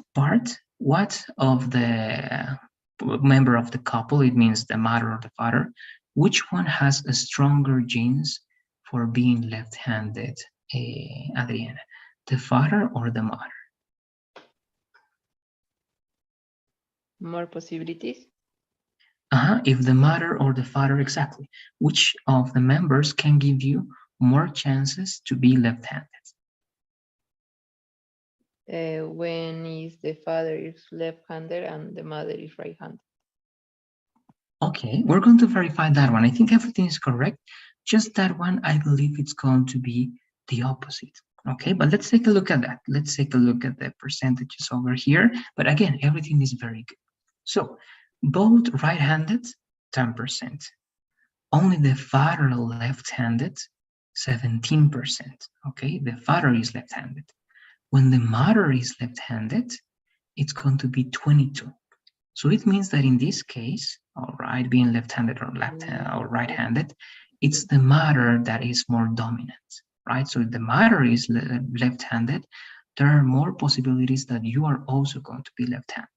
of the member of the couple, it means the mother or the father, which one has a stronger genes for being left-handed, Adriana? The father or the mother? More possibilities? If the mother or the father, exactly. Which of the members can give you more chances to be left-handed? When is the father is left-handed and the mother is right-handed. Okay, we're going to verify that one. I think everything is correct. Just that one, I believe it's going to be the opposite. Okay, but let's take a look at that. Let's take a look at the percentages over here. But again, everything is very good. So both right-handed, 10%. Only the father left-handed, 17%. Okay, the father is left-handed. When the mother is left-handed, it's going to be 22. So it means that in this case, all right, being left-handed or right-handed, it's the mother that is more dominant, right? So if the mother is left-handed, there are more possibilities that you are also going to be left-handed.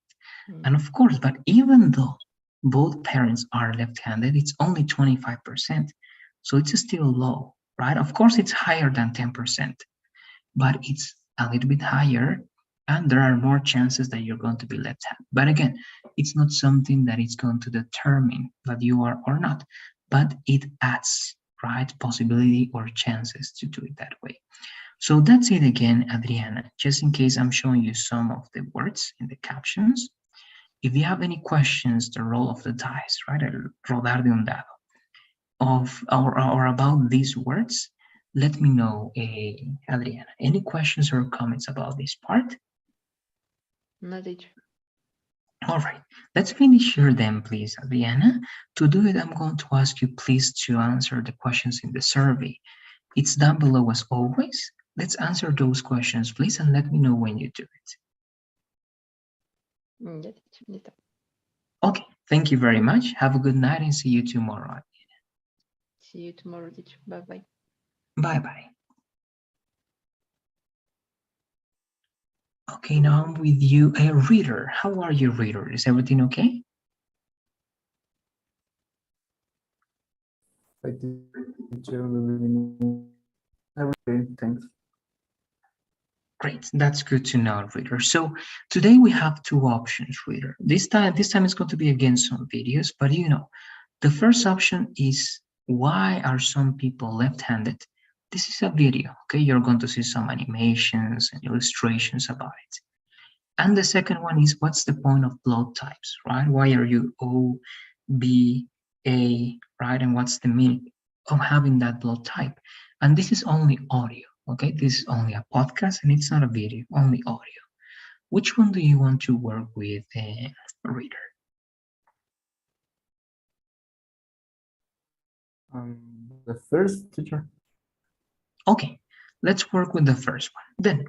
And of course, but even though both parents are left-handed, it's only 25%. So it's still low, right? Of course, it's higher than 10%, but it's a little bit higher, and there are more chances that you're going to be left-handed. But again, it's not something that is going to determine that you are or not, but it adds, right, possibility or chances to do it that way. So that's it again, Adriana, just in case I'm showing you some of the words in the captions. If you have any questions, the roll of the dice, right, rodar de un dado, or about these words, let me know, Adriana. Any questions or comments about this part? No, teacher. All right, let's finish here then, please, Adriana. To do it, I'm going to ask you, please, to answer the questions in the survey. It's down below as always. Let's answer those questions, please, and let me know when you do it. Ya, teacher, ya está. Okay, thank you very much. Have a good night and see you tomorrow. See you tomorrow, teacher. Bye-bye. Bye-bye. Okay, now I'm with you, a reader. How are you, reader? Is everything okay? Hi, teacher. Everything, thanks. Great, that's good to know, reader. So today we have two options, reader. This time it's going to be again some videos, but you know, the first option is why are some people left-handed? This is a video, okay? You're going to see some animations and illustrations about it. And the second one is what's the point of blood types, right? Why are you O, B, A, right? And what's the meaning of having that blood type? And this is only audio, okay? This is only a podcast and it's not a video, only audio. Which one do you want to work with, reader? The first, teacher. Okay, let's work with the first one. Then,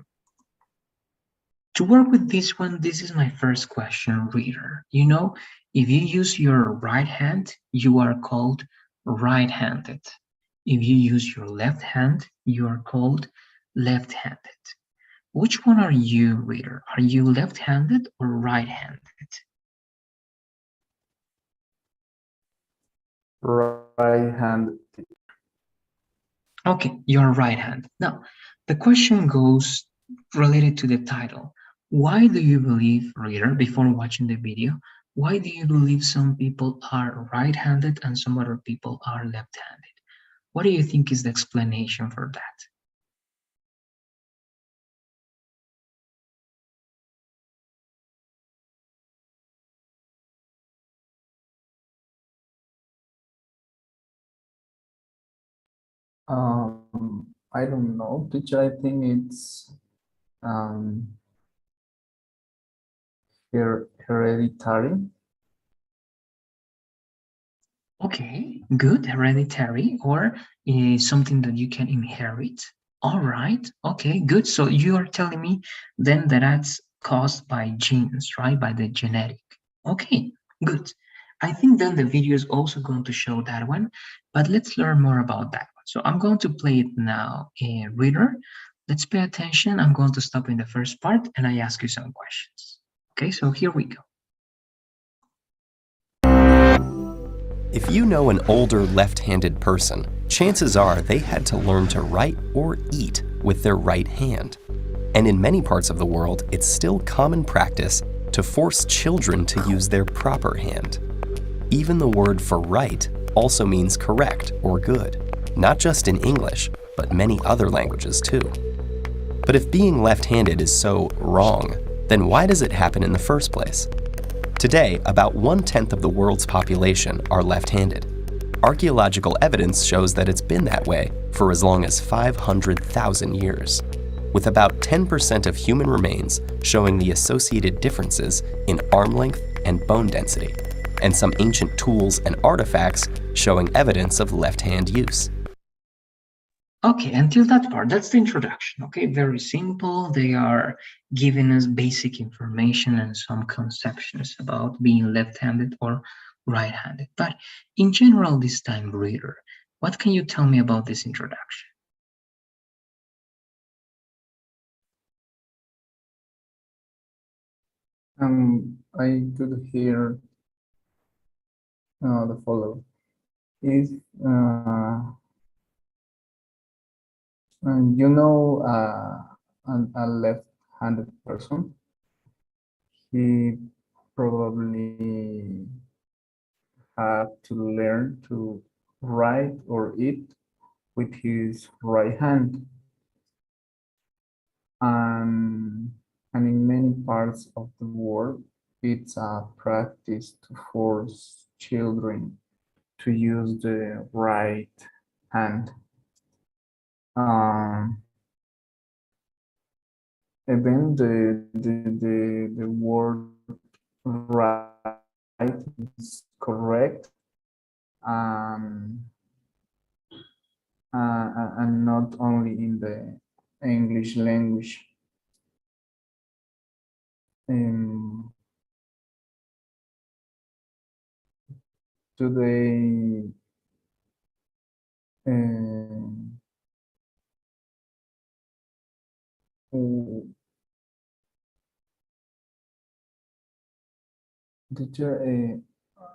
to work with this one, this is my first question, reader. You know, if you use your right hand, you are called right-handed. If you use your left hand, you are called left-handed. Which one are you, reader? Are you left-handed or right-handed? Right hand. Okay, you're right-handed. Now, the question goes related to the title. Why do you believe, reader, before watching the video, why do you believe some people are right-handed and some other people are left-handed? What do you think is the explanation for that? I don't know, teacher. I think it's hereditary. Okay, good, hereditary, or something that you can inherit. All right, okay, good. So you are telling me then that that's caused by genes, right? By the genetic. Okay, good. I think then the video is also going to show that one, but let's learn more about that one. So I'm going to play it now, reader. Let's pay attention. I'm going to stop in the first part and I ask you some questions. Okay, so here we go. If you know an older left-handed person, chances are they had to learn to write or eat with their right hand. And in many parts of the world, it's still common practice to force children to use their proper hand. Even the word for right also means correct or good, not just in English, but many other languages too. But if being left-handed is so wrong, then why does it happen in the first place? Today, about 1/10 of the world's population are left-handed. Archaeological evidence shows that it's been that way for as long as 500,000 years, with about 10% of human remains showing the associated differences in arm length and bone density, and some ancient tools and artifacts showing evidence of left-hand use. Okay, until that part, that's the introduction. Okay, very simple. They are giving us basic information and some conceptions about being left-handed or right-handed. But in general, this time, reader, what can you tell me about this introduction? I could hear the following. If you know a left-handed person, he probably had to learn to write or eat with his right hand. And in many parts of the world, it's a practice to force children to use the right hand. Um, Even the word right is correct, and and not only in the English language. Um, Today, um, uh, teacher,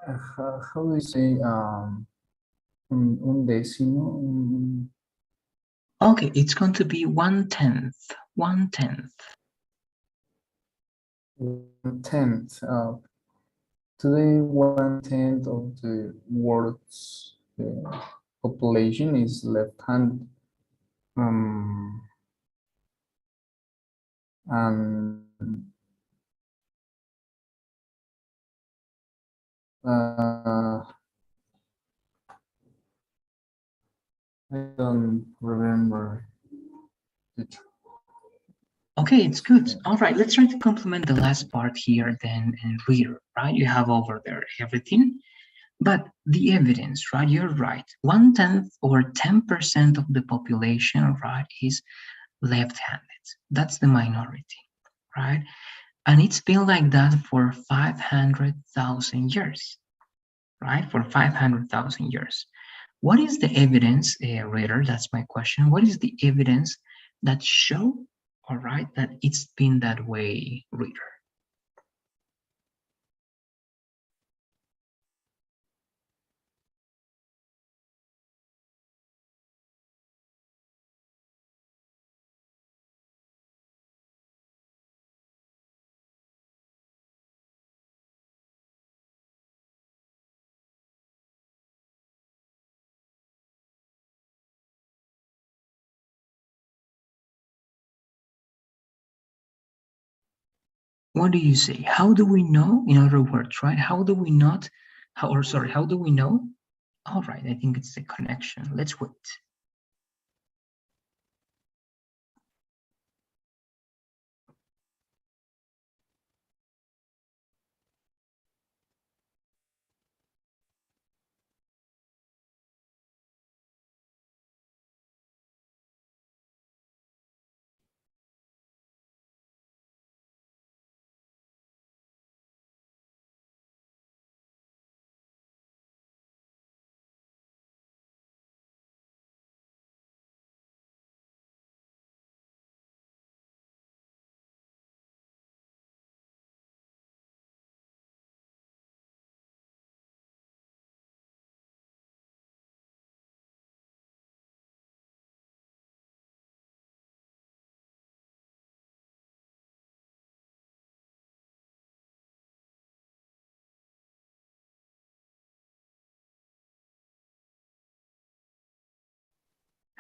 how do you say un décimo? Okay, it's going to be 1/10. 1/10. 1/10. Today, 1/10 of the world's population is left-handed. Um, and uh, I don't remember the Okay, it's good. All right, let's try to complement the last part here then and reader, right? You have over there everything, but the evidence, right? You're right. 1/10 or 10% of the population, right, is left-handed. That's the minority, right? And it's been like that for 500,000 years, right? For 500,000 years. What is the evidence, reader? That's my question. What is the evidence that show, all right, that it's been that way, reader? What do you say? How do we know? In other words, right? How do we not? How do we know? All right, I think it's the connection. Let's wait.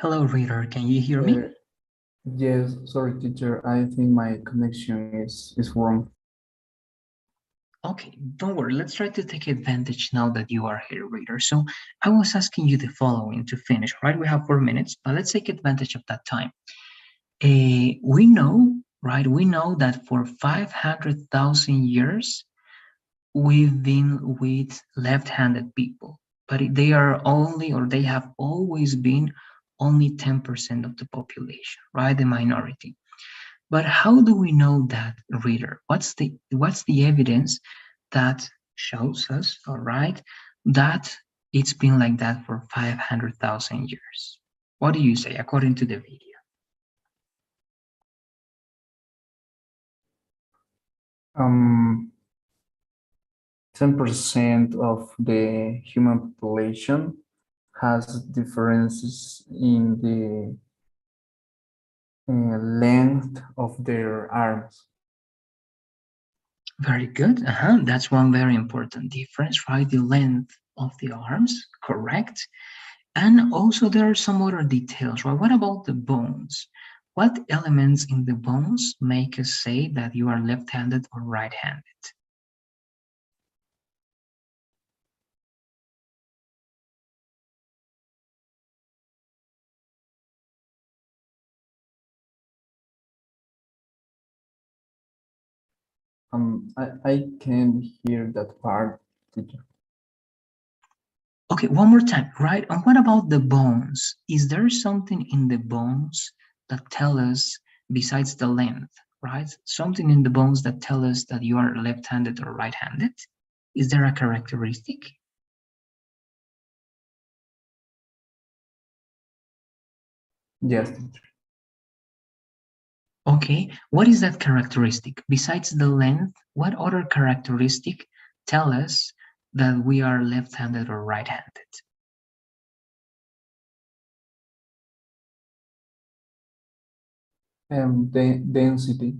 Hello, reader. Can you hear me? Yes, sorry, teacher. I think my connection is wrong. Okay, don't worry. Let's try to take advantage now that you are here, reader. So I was asking you the following to finish, right? We have 4 minutes, but let's take advantage of that time. We know, right? We know that for 500,000 years, we've been with left-handed people, but they are only, or they have always been only 10% of the population, right? The minority. But how do we know that, reader? What's the evidence that shows us, all right, that it's been like that for 500,000 years? What do you say according to the video? 10% of the human population has differences in the length of their arms. Very good. That's one very important difference, right? The length of the arms, correct. And also there are some other details, right? What about the bones? What elements in the bones make us say that you are left-handed or right-handed? I can't hear that part, teacher. Okay, one more time, right? And what about the bones? Is there something in the bones that tell us, besides the length, right? Something in the bones that tell us that you are left-handed or right-handed? Is there a characteristic? Yes, teacher. Okay, what is that characteristic? Besides the length, what other characteristic tell us that we are left-handed or right-handed? Density.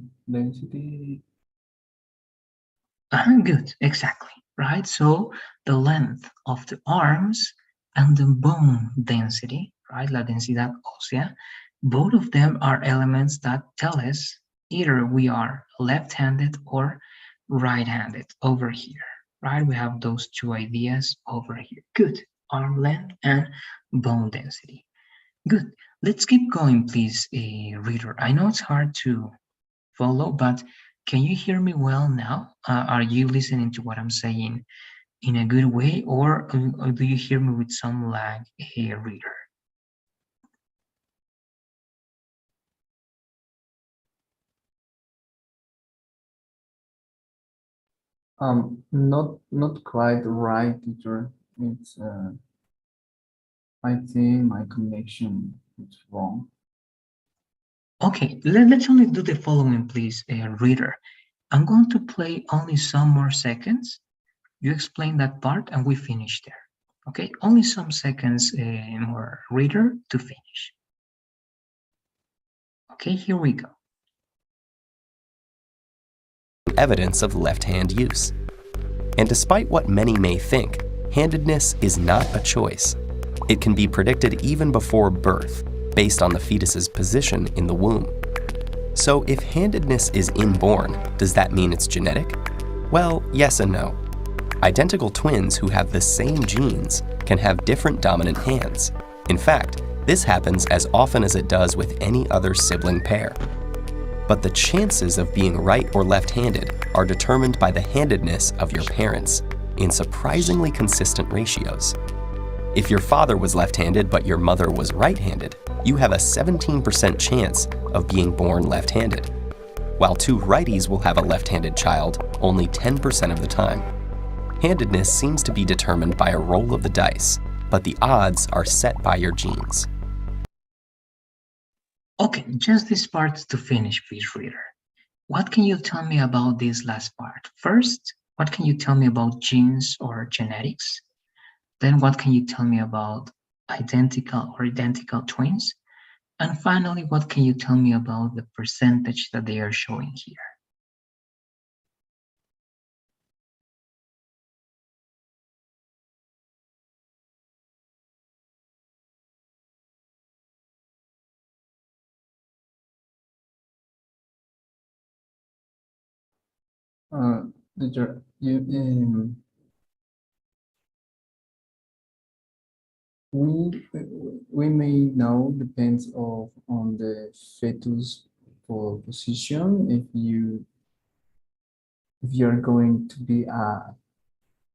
Good, exactly, right? So the length of the arms and the bone density, right? La densidad ósea, both of them are elements that tell us either we are left-handed or right-handed over here, right? We have those two ideas over here. Good, arm length and bone density. Good. Let's keep going, please, reader. I know it's hard to follow, but can you hear me well now? Are you listening to what I'm saying in a good way, or do you hear me with some lag here, reader? Not quite right, teacher. It's I think my connection is wrong. Okay, let's only do the following, please, reader. I'm going to play only some more seconds. You explain that part and we finish there. Okay, only some seconds more, reader, to finish. Okay, here we go. Evidence of left-hand use. And despite what many may think, handedness is not a choice. It can be predicted even before birth, based on the fetus's position in the womb. So if handedness is inborn, does that mean it's genetic? Well, yes and no. Identical twins who have the same genes can have different dominant hands. In fact, this happens as often as it does with any other sibling pair. But the chances of being right or left-handed are determined by the handedness of your parents in surprisingly consistent ratios. If your father was left-handed but your mother was right-handed, you have a 17% chance of being born left-handed, while two righties will have a left-handed child only 10% of the time. Handedness seems to be determined by a roll of the dice, but the odds are set by your genes. Okay, just this part to finish, please, reader. What can you tell me about this last part? First, what can you tell me about genes or genetics? Then what can you tell me about identical twins? And finally, what can you tell me about the percentage that they are showing here? Teacher, we may know depends on the fetus position if you're going to be a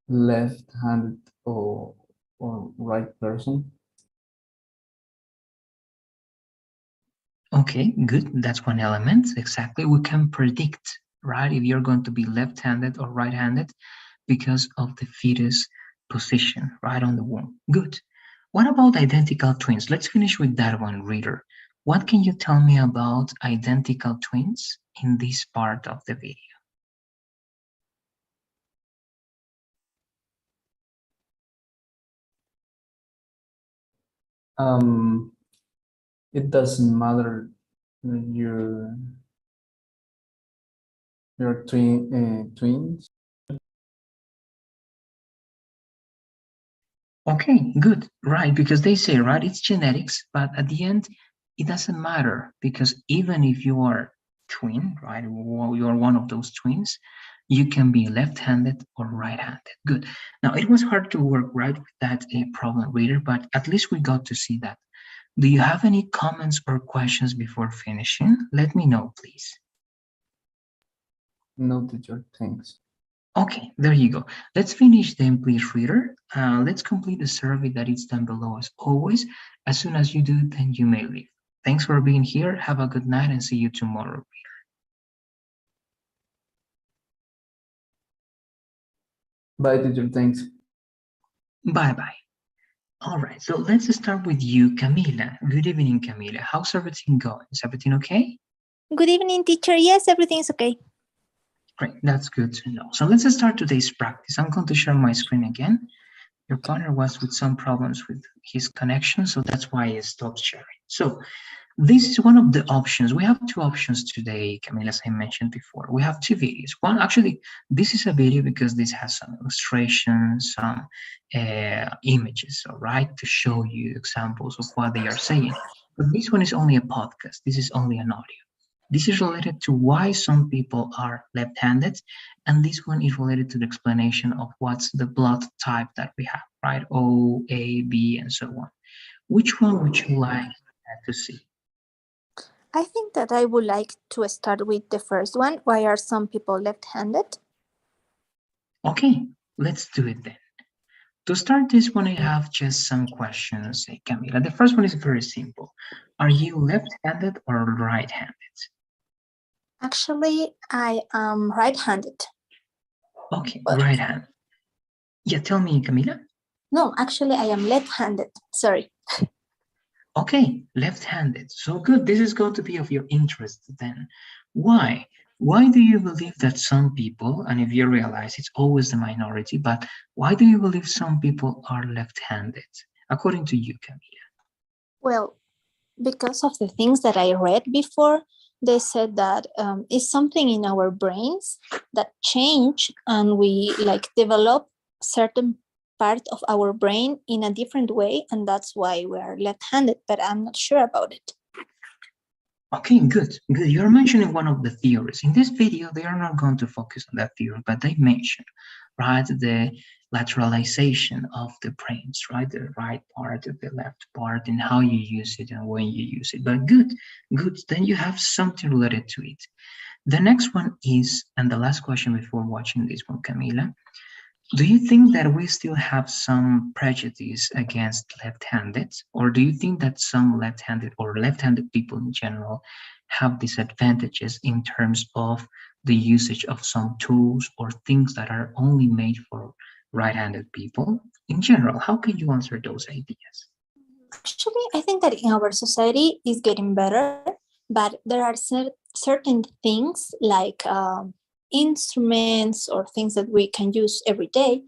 left-handed or right person. Okay, good. That's one element. Exactly. We can predict, right, if you're going to be left-handed or right-handed because of the fetus position right on the womb. Good. What about identical twins? Let's finish with that one, reader. What can you tell me about identical twins in this part of the video? It doesn't matter your twins. Okay, good, right, because they say, right, it's genetics, but at the end, it doesn't matter because even if you are twin, right, you're one of those twins, you can be left-handed or right-handed. Good. Now, it was hard to work right with that problem, reader, but at least we got to see that. Do you have any comments or questions before finishing? Let me know, please. No, teacher, thanks. Okay, there you go. Let's finish then, please, reader. Let's complete the survey that is down below as always. As soon as you do, then you may leave. Thanks for being here. Have a good night and see you tomorrow. Bye, teacher, thanks. Bye-bye. All right, so let's start with you, Camila. Good evening, Camila. How's everything going? Is everything okay? Good evening, teacher. Yes, everything is okay. Great, that's good to know. So let's start today's practice. I'm going to share my screen again. Your partner was with some problems with his connection, so that's why he stopped sharing. So this is one of the options. We have two options today, Camila, as I mentioned before. We have two videos. One, actually, this is a video because this has some illustrations, some images, all right, to show you examples of what they are saying. But this one is only a podcast. This is only an audio. This is related to why some people are left-handed, and this one is related to the explanation of what's the blood type that we have, right? O, A, B, and so on. Which one would you like to see? I think that I would like to start with the first one. Why are some people left-handed? Okay, let's do it then. To start this one, I have just some questions, Camila. The first one is very simple. Are you left-handed or right-handed? Actually, I am right-handed. Okay, What? right-handed. Yeah, tell me, Camila. No, actually, I am left-handed. Sorry. Okay, left-handed. So good. This is going to be of your interest then. Why? Why do you believe that some people, and if you realize it's always the minority, but why do you believe some people are left-handed, according to you, Camila? Well, because of the things that I read before, they said that it's something in our brains that change and we like develop certain part of our brain in a different way, and that's why we are left-handed, but I'm not sure about it. Okay, good. You're mentioning one of the theories. In this video, they are not going to focus on that theory, but they mention, right, the lateralization of the brains, right, the right part of the left part and how you use it and when you use it. But good. Then you have something related to it. The next one is, and the last question before watching this one, Camila, do you think that we still have some prejudice against left-handed, or do you think that some left-handed or left-handed people in general have disadvantages in terms of the usage of some tools or things that are only made for right-handed people? In general, how can you answer those ideas? Actually, I think that in our society is getting better, but there are certain things like instruments or things that we can use every day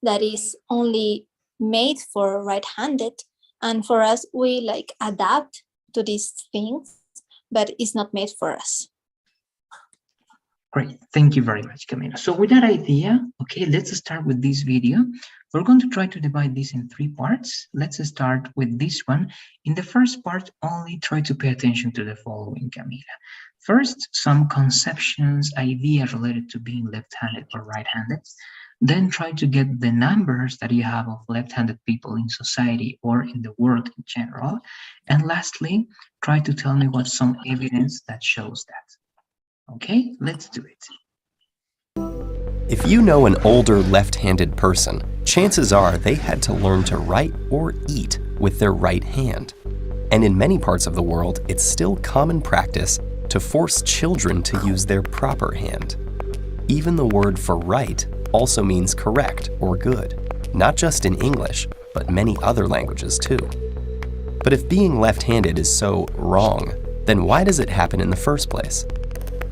that is only made for right-handed, and for us we like adapt to these things, but it's not made for us. Great, thank you very much, Camila. So with that idea, okay, let's start with this video. We're going to try to divide this in 3 parts. Let's start with this one. In the first part, only try to pay attention to the following, Camila. First, some conceptions, ideas related to being left-handed or right-handed. Then try to get the numbers that you have of left-handed people in society or in the world in general. And lastly, try to tell me what's some evidence that shows that. Okay, let's do it. If you know an older left-handed person, chances are they had to learn to write or eat with their right hand. And in many parts of the world, it's still common practice to force children to use their proper hand. Even the word for right also means correct or good, not just in English, but many other languages too. But if being left-handed is so wrong, then why does it happen in the first place?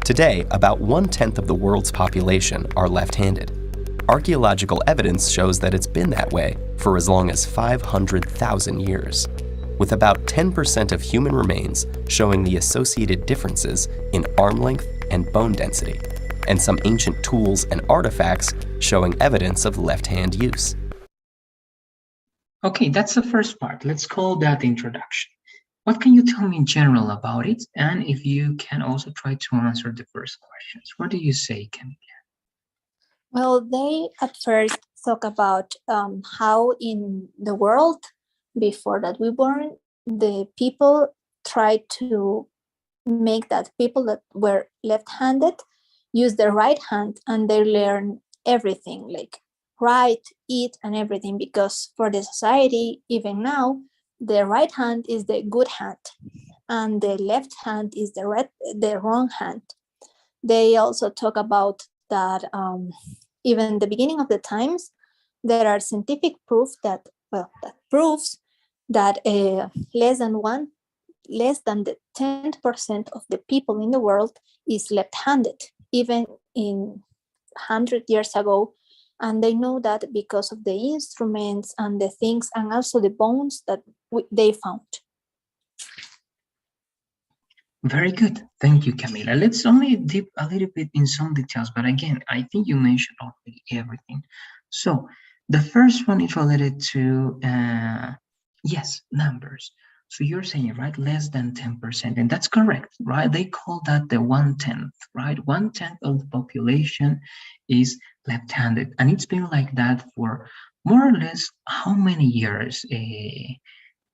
Today, about 1/10 of the world's population are left-handed. Archaeological evidence shows that it's been that way for as long as 500,000 years, with about 10% of human remains showing the associated differences in arm length and bone density, and some ancient tools and artifacts showing evidence of left-hand use. Okay, that's the first part. Let's call that introduction. What can you tell me in general about it? And if you can also try to answer the first questions. What do you say, Camila? Well, they at first talk about how in the world before that we born, the people tried to make that people that were left-handed use their right hand and they learn everything, like write, eat, and everything, because for the society, even now, the right hand is the good hand and the left hand is the wrong hand. They also talk about that even the beginning of the times, there are scientific proof that proves that less than the 10% of the people in the world is left-handed, even in 100 years ago. And they know that because of the instruments and the things and also the bones that they found. Very good. Thank you, Camila. Let's only dip a little bit in some details, but again, I think you mentioned already everything. So the first one is related to, yes, numbers. So you're saying, right, less than 10%, and that's correct, right? They call that the 1/10, right? 1/10 of the population is left-handed, and it's been like that for more or less how many years,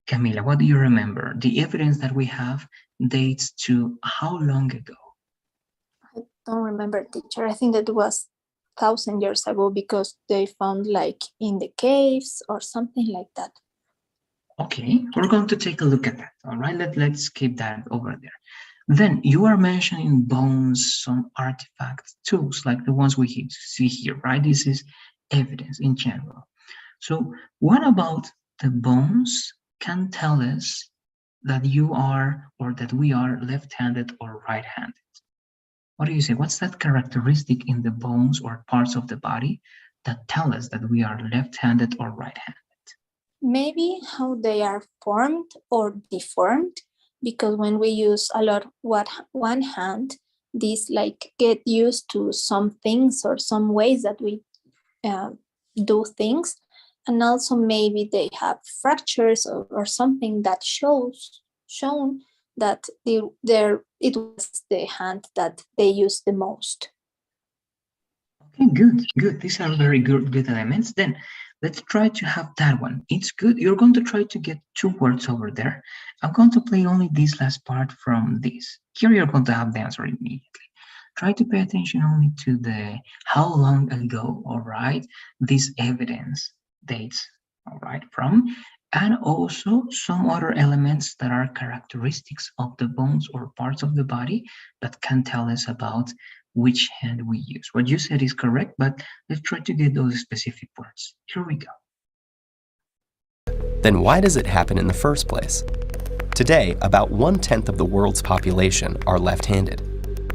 Camila? What do you remember? The evidence that we have dates to how long ago? I don't remember, teacher. I think that was 1,000 years ago because they found like in the caves or something like that. Okay, we're going to take a look at that. All right, let's keep that over there. Then you are mentioning bones, some artifacts, tools like the ones we see here, right? This is evidence in general. So what about the bones can tell us that you are or that we are left-handed or right-handed? What do you say? What's that characteristic in the bones or parts of the body that tell us that we are left-handed or right-handed? Maybe how they are formed or deformed, because when we use a lot one hand, these like get used to some things or some ways that we do things, and also maybe they have fractures or something that shown that it was the hand that they use the most. Okay, good. These are very good elements. Then let's try to have that one. It's good. You're going to try to get 2 words over there. I'm going to play only this last part from this. Here you're going to have the answer immediately. Try to pay attention only to the how long ago, all right, this evidence dates, all right, from, and also some other elements that are characteristics of the bones or parts of the body that can tell us about which hand we use. What you said is correct, but let's try to get those specific words. Here we go. Then why does it happen in the first place? Today, about 1/10 of the world's population are left-handed.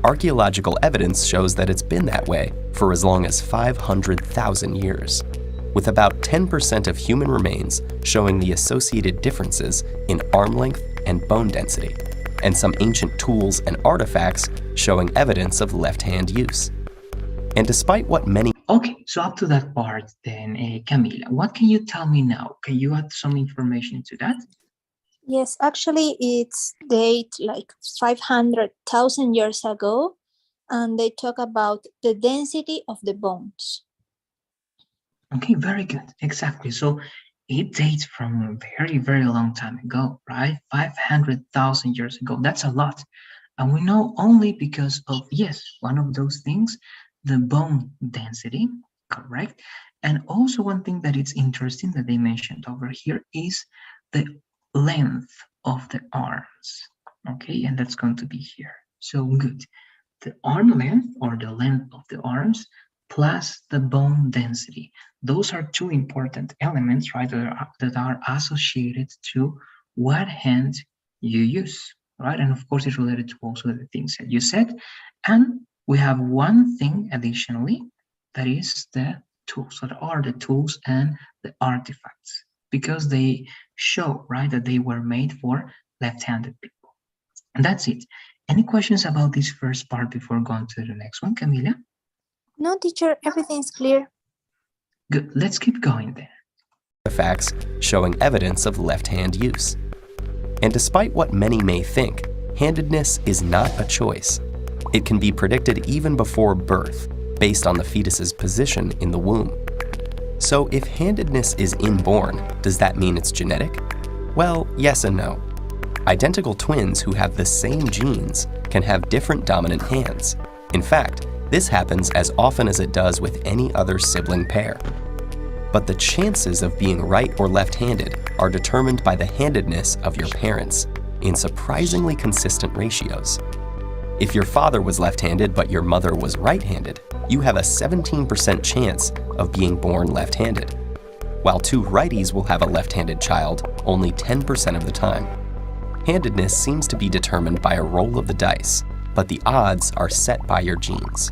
Archaeological evidence shows that it's been that way for as long as 500,000 years, with about 10% of human remains showing the associated differences in arm length and bone density, and some ancient tools and artifacts showing evidence of left-hand use. And despite what many... Okay, so up to that part then, Camila, what can you tell me now? Can you add some information to that? Yes, actually it's date like 500,000 years ago, and they talk about the density of the bones. Okay, very good, exactly. So it dates from a very, very long time ago, right? 500,000 years ago, that's a lot. And we know only because of, yes, one of those things, the bone density, correct? And also one thing that is interesting that they mentioned over here is the length of the arms, okay? And that's going to be here. So good. The arm length or the length of the arms plus the bone density. Those are 2 important elements, right, that are associated to what hand you use, right? And of course, it's related to also the things that you said. And we have one thing additionally, that is the tools, that are the tools and the artifacts, because they show, right, that they were made for left-handed people. And that's it. Any questions about this first part before going to the next one, Camila? No, teacher, everything's clear. Good, let's keep going then. Artifacts showing evidence of left-hand use. And despite what many may think, handedness is not a choice. It can be predicted even before birth, based on the fetus's position in the womb. So if handedness is inborn, does that mean it's genetic? Well, yes and no. Identical twins who have the same genes can have different dominant hands. In fact, This happens as often as it does with any other sibling pair. But the chances of being right or left-handed are determined by the handedness of your parents in surprisingly consistent ratios. If your father was left-handed but your mother was right-handed, you have a 17% chance of being born left-handed. While two righties will have a left-handed child only 10% of the time. Handedness seems to be determined by a roll of the dice, but the odds are set by your genes.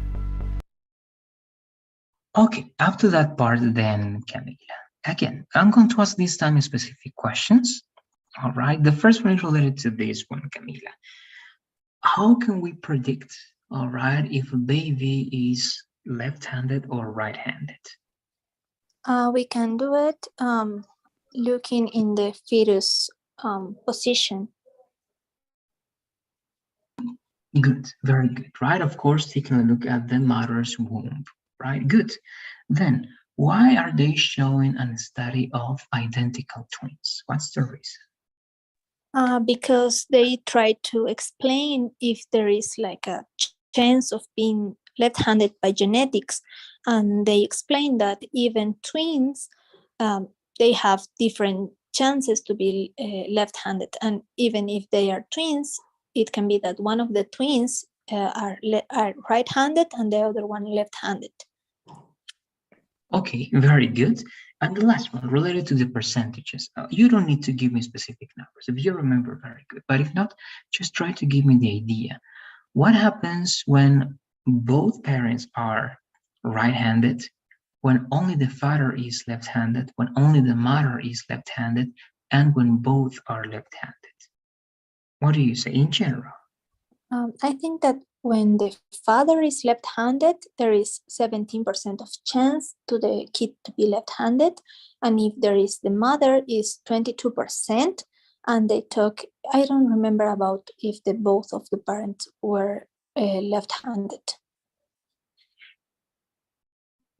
Okay, up to that part then, Camila. Again, I'm going to ask this time specific questions. All right, the first one is related to this one, Camila. How can we predict, all right, if a baby is left-handed or right-handed? We can do it looking in the fetus position. Good, very good, right? Of course, taking a look at the mother's womb, right? Good. Then, why are they showing a study of identical twins? What's the reason? Because they try to explain if there is like a chance of being left-handed by genetics, and they explain that even twins, they have different chances to be left-handed, and even if they are twins, it can be that one of the twins are right-handed and the other one left-handed. Okay, very good. And the last one, related to the percentages. You don't need to give me specific numbers. If you remember, very good. But if not, just try to give me the idea. What happens when both parents are right-handed, when only the father is left-handed, when only the mother is left-handed, and when both are left-handed? What do you say in general? I think that when the father is left-handed, there is 17% of chance to the kid to be left-handed. And if there is the mother, is 22%. And they talk, I don't remember about if the both of the parents were left-handed.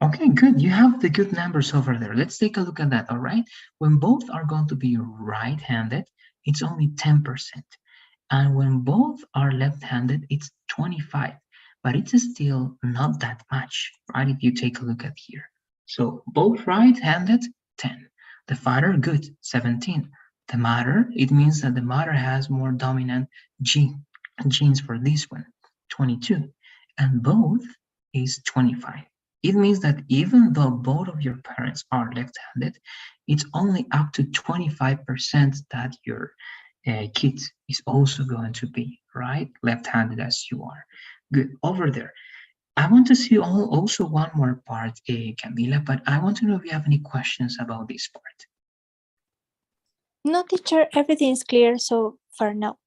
Okay, good. You have the good numbers over there. Let's take a look at that, all right? When both are going to be right-handed, it's only 10%. And when both are left-handed, it's 25, but it's still not that much, right? If you take a look at here. So both right-handed, 10. The father, good, 17. The mother, it means that the mother has more dominant genes for this one, 22. And both is 25. It means that even though both of your parents are left-handed, it's only up to 25% that your kid is also going to be right left-handed as you are. Good. Over there, I want to see also one more part, Camila, but I want to know if you have any questions about this part. No, teacher, everything is clear so far now.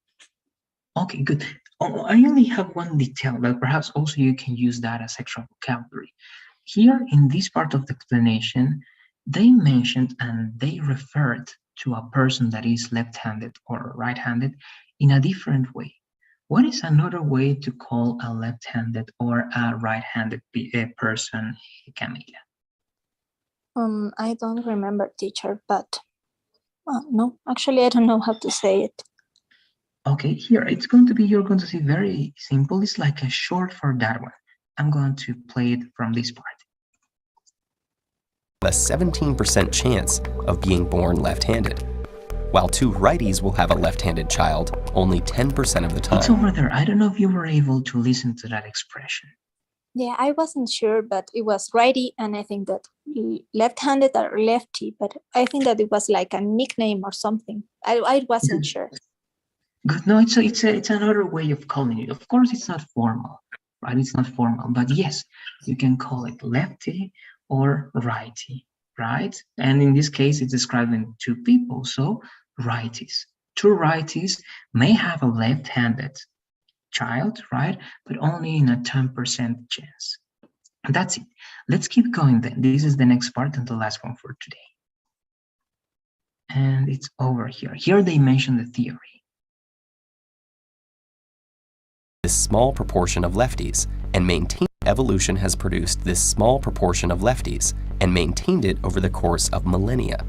Okay, good. Oh, I only have one detail, but perhaps also you can use that as extra vocabulary. Here in this part of the explanation, they mentioned and they referred to a person that is left-handed or right-handed in a different way. What is another way to call a left-handed or a right-handed person, Camila? I don't remember, teacher, but no, actually, I don't know how to say it. Okay, here it's going to be, you're going to see very simple. It's like a short for that one. I'm going to play it from this part. A 17% chance of being born left-handed. While two righties will have a left-handed child only 10% of the time. It's over there. I don't know if you were able to listen to that expression. Yeah, I wasn't sure, but it was righty, and I think that left-handed or lefty, but I think that it was like a nickname or something. I wasn't sure. Good. No, it's another way of calling it. Of course, it's not formal, right? It's not formal, but yes, you can call it lefty or righty, right? And in this case, it's describing two people, so righties. Two righties may have a left-handed child, right? But only in a 10% chance. And that's it. Let's keep going then. This is the next part and the last one for today. And it's over here. Here they mention the theory. This small proportion of lefties and maintained evolution has produced this small proportion of lefties and maintained it over the course of millennia.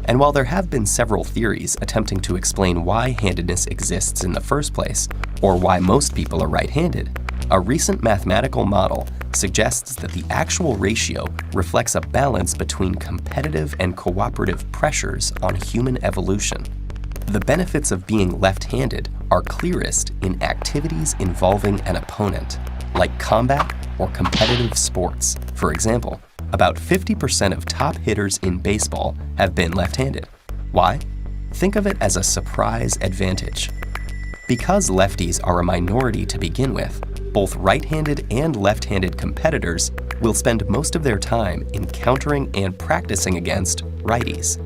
And while there have been several theories attempting to explain why handedness exists in the first place, or why most people are right-handed, A recent mathematical model suggests that the actual ratio reflects a balance between competitive and cooperative pressures on human evolution. The benefits of being left-handed are clearest in activities involving an opponent, like combat or competitive sports. For example, about 50% of top hitters in baseball have been left-handed. Why? Think of it as a surprise advantage. Because lefties are a minority to begin with, both right-handed and left-handed competitors will spend most of their time encountering and practicing against righties.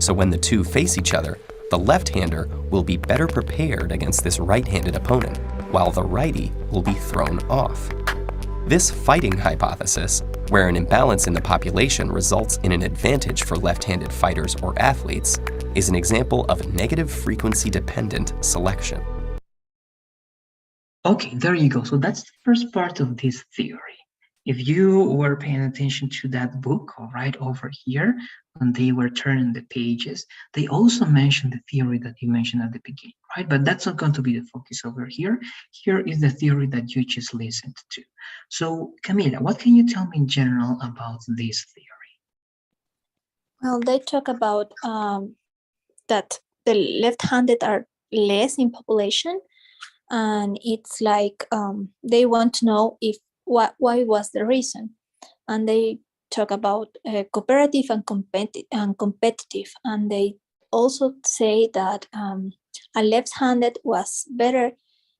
So when the two face each other, the left-hander will be better prepared against this right-handed opponent, while the righty will be thrown off. This fighting hypothesis, where an imbalance in the population results in an advantage for left-handed fighters or athletes, is an example of negative frequency-dependent selection. Okay, there you go. So that's the first part of this theory. If you were paying attention to that book, right over here, when they were turning the pages, they also mentioned the theory that you mentioned at the beginning, right? But that's not going to be the focus over here. Here is the theory that you just listened to. So, Camila, what can you tell me in general about this theory? Well, they talk about that the left-handed are less in population, and it's like they want to know if why was the reason, and they talk about cooperative and competitive, and they also say that a left-handed was better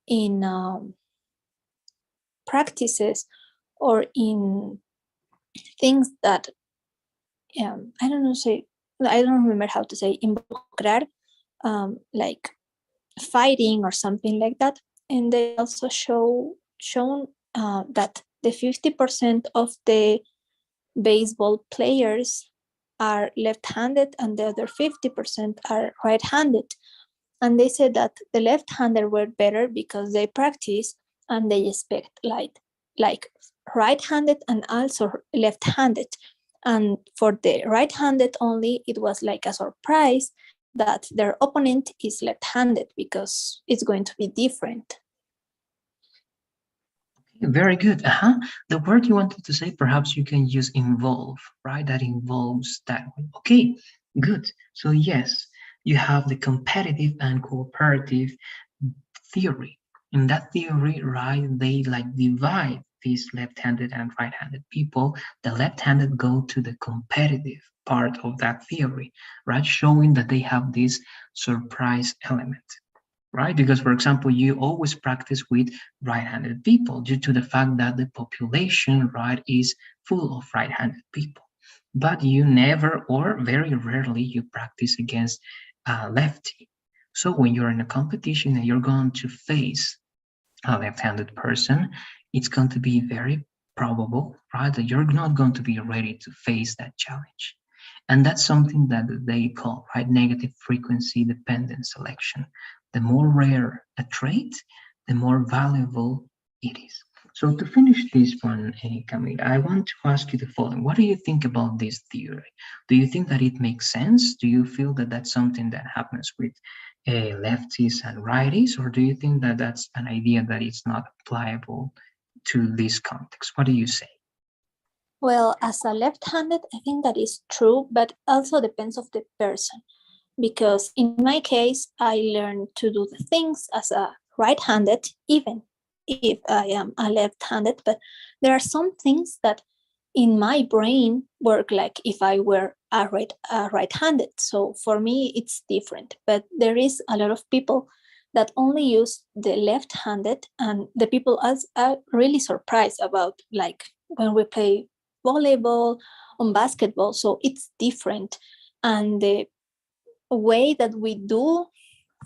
in practices or in things that I don't remember how to say involucrar, like fighting or something like that. And they also shown that the 50% of the baseball players are left-handed and the other 50% are right-handed. And they said that the left-handed were better because they practice and they expect like right-handed and also left-handed. And for the right-handed only, it was like a surprise that their opponent is left-handed because it's going to be different. Very good. The word you wanted to say, perhaps you can use involve, right? That involves that one. Okay, good. So yes, you have the competitive and cooperative theory. In that theory, right, they like divide these left-handed and right-handed people. The left-handed go to the competitive part of that theory, right? Showing that they have this surprise element, right? Because, for example, you always practice with right-handed people due to the fact that the population, right, is full of right-handed people. But you never or very rarely you practice against a lefty. So when you're in a competition and you're going to face a left-handed person, it's going to be very probable, right, that you're not going to be ready to face that challenge. And that's something that they call, right, negative frequency dependent selection. The more rare a trait, the more valuable it is. So to finish this one, Camila, I want to ask you the following. What do you think about this theory? Do you think that it makes sense? Do you feel that that's something that happens with lefties and righties? Or do you think that that's an idea that is not applicable to this context? What do you say? Well, as a left-handed, I think that is true, but also depends of the person. Because in my case, I learned to do the things as a right-handed, even if I am a left-handed, but there are some things that in my brain work like if I were a right-handed. So for me, it's different, but there is a lot of people that only use the left-handed, and the people are really surprised about, like when we play volleyball, on basketball, so it's different. And the way that we do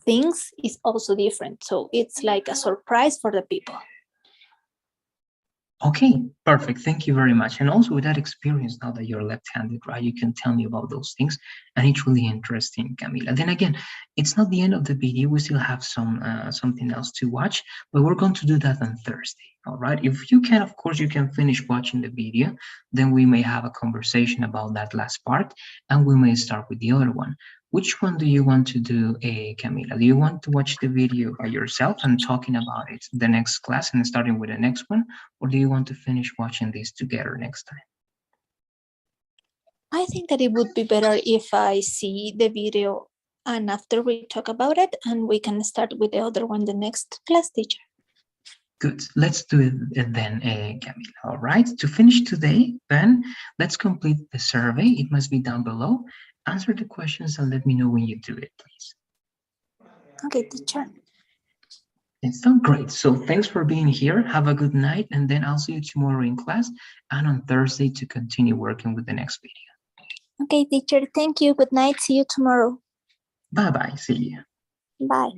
things is also different. So it's like a surprise for the people. Okay, perfect. Thank you very much. And also with that experience, now that you're left-handed, right, you can tell me about those things. And it's really interesting, Camila. Then again, it's not the end of the video. We still have something else to watch, but we're going to do that on Thursday. All right. If you can, of course, you can finish watching the video. Then we may have a conversation about that last part, and we may start with the other one. Which one do you want to do, Camila? Do you want to watch the video by yourself and talking about it the next class and starting with the next one? Or do you want to finish watching this together next time? I think that it would be better if I see the video and after we talk about it, and we can start with the other one the next class, teacher. Good. Let's do it then, Camila. All right. To finish today, then let's complete the survey. It must be down below. Answer the questions and let me know when you do it, please. Okay, teacher. It's done great. So thanks for being here. Have a good night, and then I'll see you tomorrow in class and on Thursday to continue working with the next video. Okay, teacher. Thank you. Good night. See you tomorrow. Bye-bye. See you. Bye.